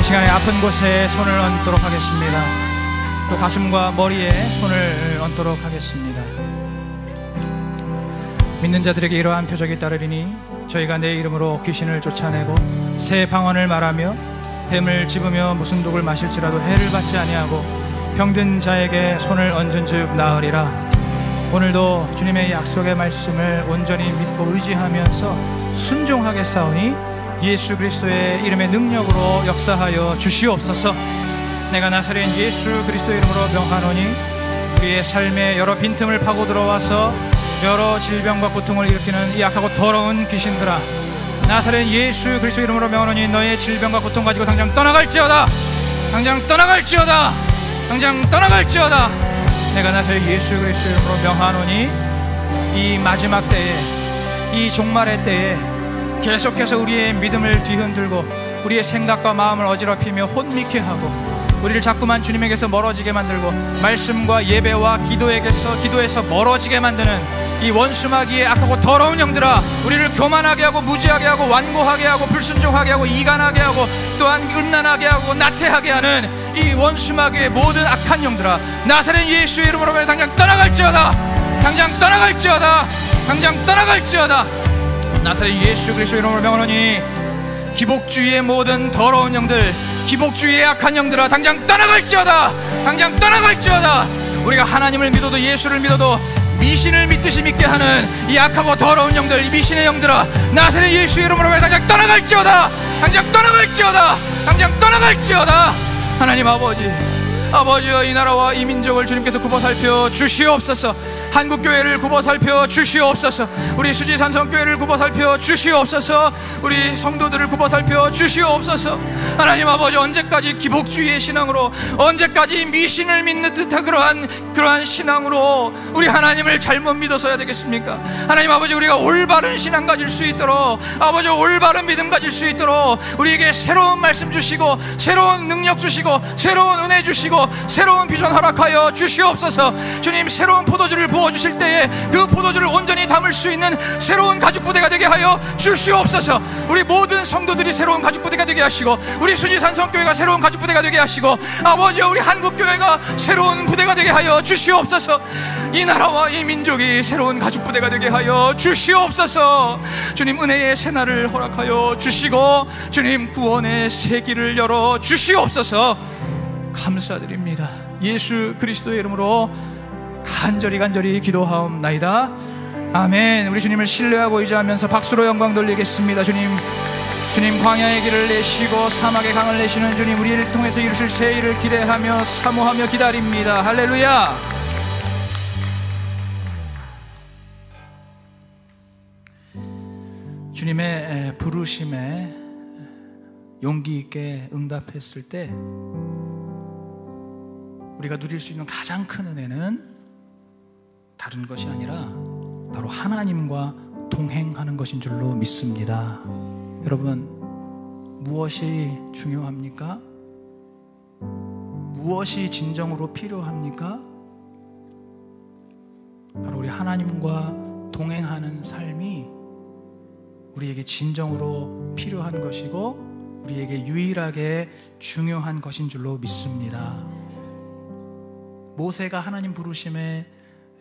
시간에 아픈 곳에 손을 얹도록 하겠습니다. 또 가슴과 머리에 손을 얹도록 하겠습니다. 믿는 자들에게 이러한 표적이 따르리니 저희가 내 이름으로 귀신을 쫓아내고 새 방언을 말하며 뱀을 집으며 무슨 독을 마실지라도 해를 받지 아니하고 병든 자에게 손을 얹은 즉 나으리라. 오늘도 주님의 약속의 말씀을 온전히 믿고 의지하면서 순종하게 싸우니 예수 그리스도의 이름의 능력으로 역사하여 주시옵소서. 내가 나사렛 예수 그리스도의 이름으로 명하노니 우리의 삶에 여러 빈틈을 파고 들어와서 여러 질병과 고통을 일으키는 이 약하고 더러운 귀신들아, 나사렛 예수 그리스도의 이름으로 명하노니 너의 질병과 고통 가지고 당장 떠나갈지어다. 당장 떠나갈지어다. 당장 떠나갈지어다. 내가 나사렛 예수 그리스도의 이름으로 명하노니 이 마지막 때에, 이 종말의 때에 계속해서 우리의 믿음을 뒤흔들고 우리의 생각과 마음을 어지럽히며 혼미케 하고 우리를 자꾸만 주님에게서 멀어지게 만들고 말씀과 예배와 기도에서 멀어지게 만드는 이 원수마귀의 악하고 더러운 영들아, 우리를 교만하게 하고 무지하게 하고 완고하게 하고 불순종하게 하고 이간하게 하고 또한 음란하게 하고 나태하게 하는 이 원수마귀의 모든 악한 영들아, 나사렛 예수의 이름으로 당장 떠나갈지어다. 당장 떠나갈지어다. 당장 떠나갈지어다. 나사렛 예수 그리스도의 이름으로 명하노니 기복주의의 모든 더러운 영들, 기복주의의 악한 영들아, 당장 떠나갈지어다. 당장 떠나갈지어다. 우리가 하나님을 믿어도 예수를 믿어도 미신을 믿듯이 믿게 하는 이 악하고 더러운 영들, 이 미신의 영들아, 나사렛 예수의 이름으로 당장 떠나갈지어다. 당장 떠나갈지어다. 당장 떠나갈지어다. 하나님 아버지여, 이 나라와 이 민족을 주님께서 굽어 살펴 주시옵소서. 한국교회를 굽어 살펴 주시옵소서. 우리 수지산성교회를 굽어 살펴 주시옵소서. 우리 성도들을 굽어 살펴 주시옵소서. 하나님 아버지, 언제까지 기복주의의 신앙으로, 언제까지 미신을 믿는 듯한 그러한 신앙으로 우리 하나님을 잘못 믿어서야 되겠습니까? 하나님 아버지, 우리가 올바른 신앙 가질 수 있도록, 아버지 올바른 믿음 가질 수 있도록 우리에게 새로운 말씀 주시고 새로운 능력 주시고 새로운 은혜 주시고 새로운 비전 허락하여 주시옵소서. 주님, 새로운 포도주를 부어주실 때에 그 포도주를 온전히 담을 수 있는 새로운 가죽부대가 되게 하여 주시옵소서. 우리 모든 성도들이 새로운 가죽부대가 되게 하시고 우리 수지산성교회가 새로운 가죽부대가 되게 하시고 아버지여, 우리 한국교회가 새로운 부대가 되게 하여 주시옵소서. 이 나라와 이 민족이 새로운 가죽부대가 되게 하여 주시옵소서. 주님, 은혜의 새날을 허락하여 주시고 주님, 구원의 새 길을 열어 주시옵소서. 감사드립니다. 예수 그리스도의 이름으로 간절히 기도하옵나이다. 아멘. 우리 주님을 신뢰하고 의지하면서 박수로 영광 돌리겠습니다. 주님, 광야의 길을 내시고 사막의 강을 내시는 주님, 우리를 통해서 이루실 새 일을 기대하며 사모하며 기다립니다. 할렐루야. 주님의 부르심에 용기 있게 응답했을 때 우리가 누릴 수 있는 가장 큰 은혜는 다른 것이 아니라 바로 하나님과 동행하는 것인 줄로 믿습니다. 여러분, 무엇이 중요합니까? 무엇이 진정으로 필요합니까? 바로 우리 하나님과 동행하는 삶이 우리에게 진정으로 필요한 것이고 우리에게 유일하게 중요한 것인 줄로 믿습니다. 모세가 하나님 부르심에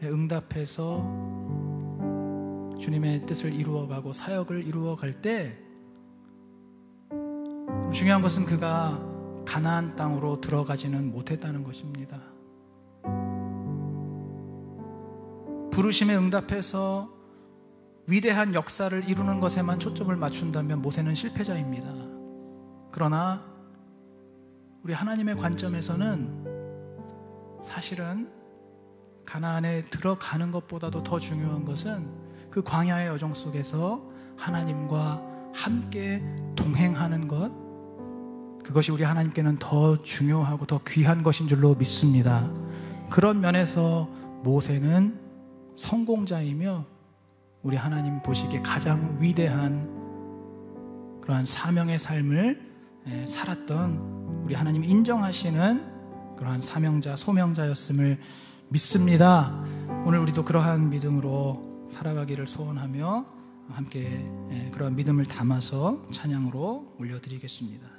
응답해서 주님의 뜻을 이루어가고 사역을 이루어갈 때 중요한 것은 그가 가나안 땅으로 들어가지는 못했다는 것입니다. 부르심에 응답해서 위대한 역사를 이루는 것에만 초점을 맞춘다면 모세는 실패자입니다. 그러나 우리 하나님의 관점에서는 사실은 가나안에 들어가는 것보다도 더 중요한 것은 그 광야의 여정 속에서 하나님과 함께 동행하는 것, 그것이 우리 하나님께는 더 중요하고 더 귀한 것인 줄로 믿습니다. 그런 면에서 모세는 성공자이며 우리 하나님 보시기에 가장 위대한 그러한 사명의 삶을 살았던 우리 하나님 인정하시는 그러한 사명자, 소명자였음을 믿습니다. 오늘 우리도 그러한 믿음으로 살아가기를 소원하며 함께 그러한 믿음을 담아서 찬양으로 올려드리겠습니다.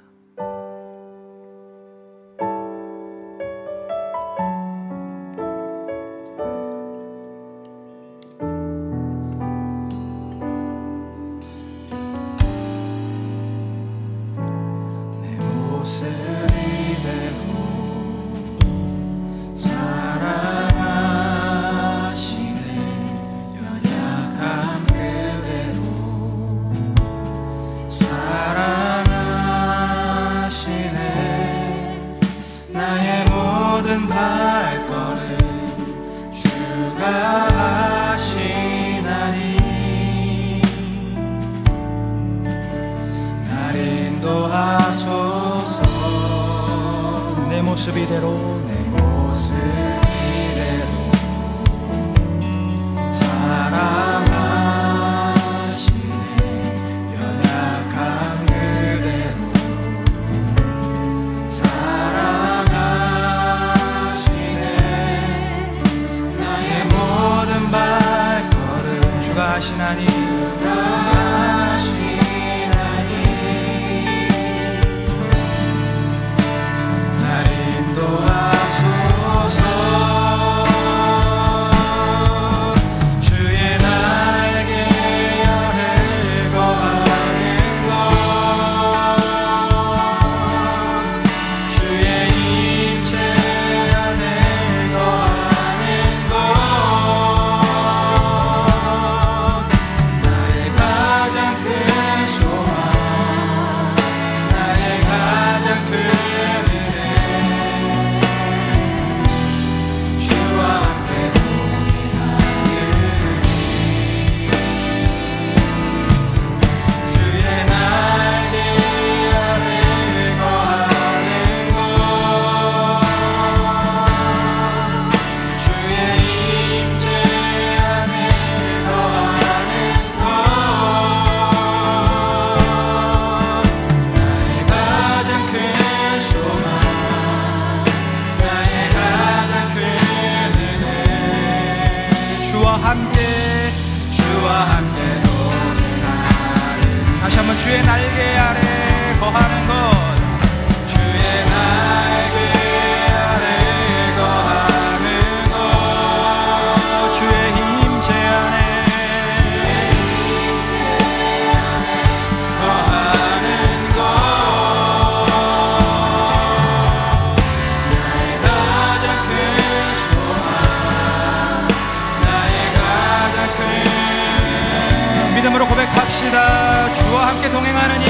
주의 날개 아래 거하는 것, 주의 날개 아래 거하는 것, 주의 임재 안에 거하는 것, 나의 가장 큰 소망, 나의 가장 큰 믿음으로 고백합시다. 주와 함께 동행하는 일,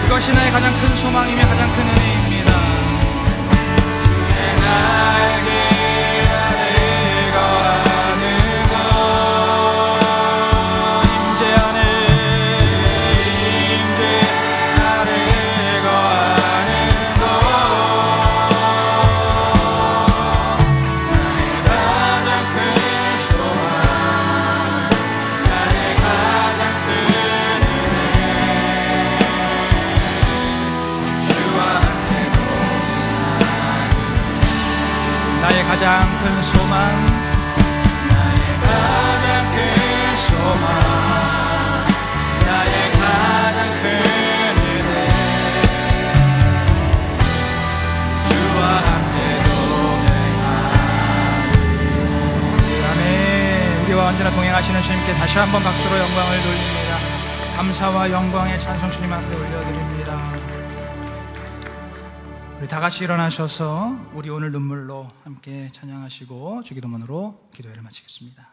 그것이 나의 가장 큰 소망이며 가장 큰 은혜입니다. 주의 날개 아래 거하는 것, 임재 안에, 주의 임재 아래 거하는 것, 살아가시는 주님께 다시 한번 박수로 영광을 돌립니다. 감사와 영광의 찬송 주님 앞에 올려드립니다. 우리 다 같이 일어나셔서 우리 오늘 눈물로 함께 찬양하시고 주기도문으로 기도회를 마치겠습니다.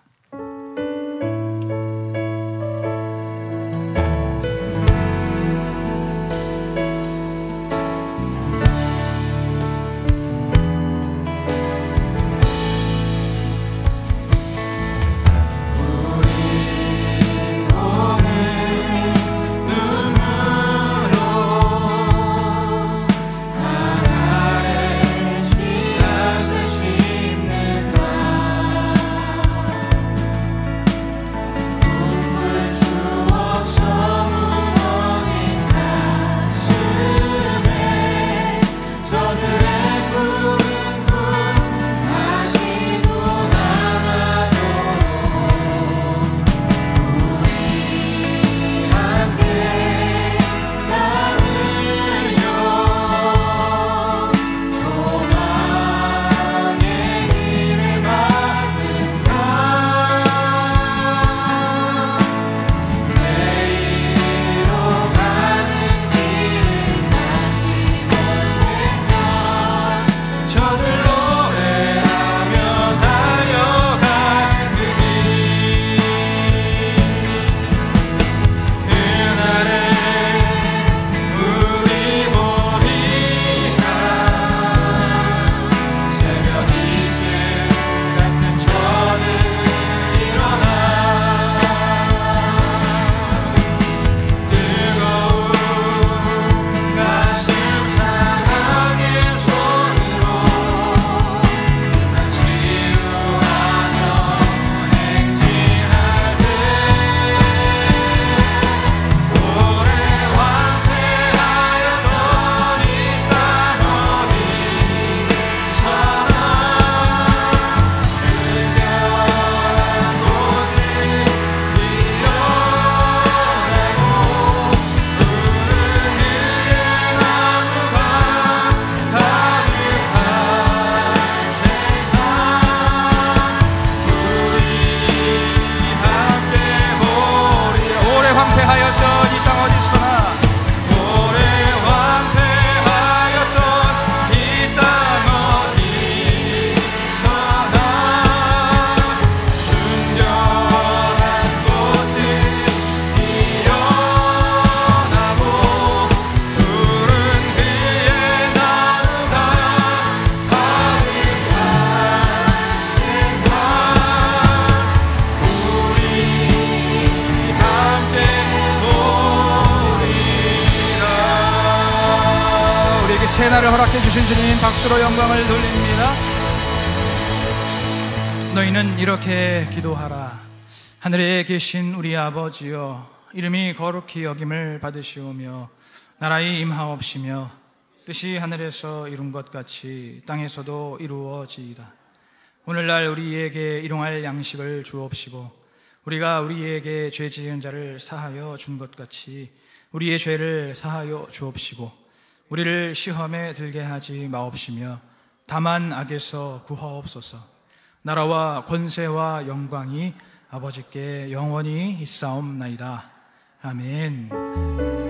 새날을 허락해 주신 주님 박수로 영광을 돌립니다. 너희는 이렇게 기도하라. 하늘에 계신 우리 아버지여, 이름이 거룩히 여김을 받으시오며 나라의 임하옵시며 뜻이 하늘에서 이룬 것 같이 땅에서도 이루어지이다. 오늘날 우리에게 일용할 양식을 주옵시고 우리가 우리에게 죄 지은 자를 사하여 준 것 같이 우리의 죄를 사하여 주옵시고 우리를 시험에 들게 하지 마옵시며 다만 악에서 구하옵소서. 나라와 권세와 영광이 아버지께 영원히 있사옵나이다. 아멘.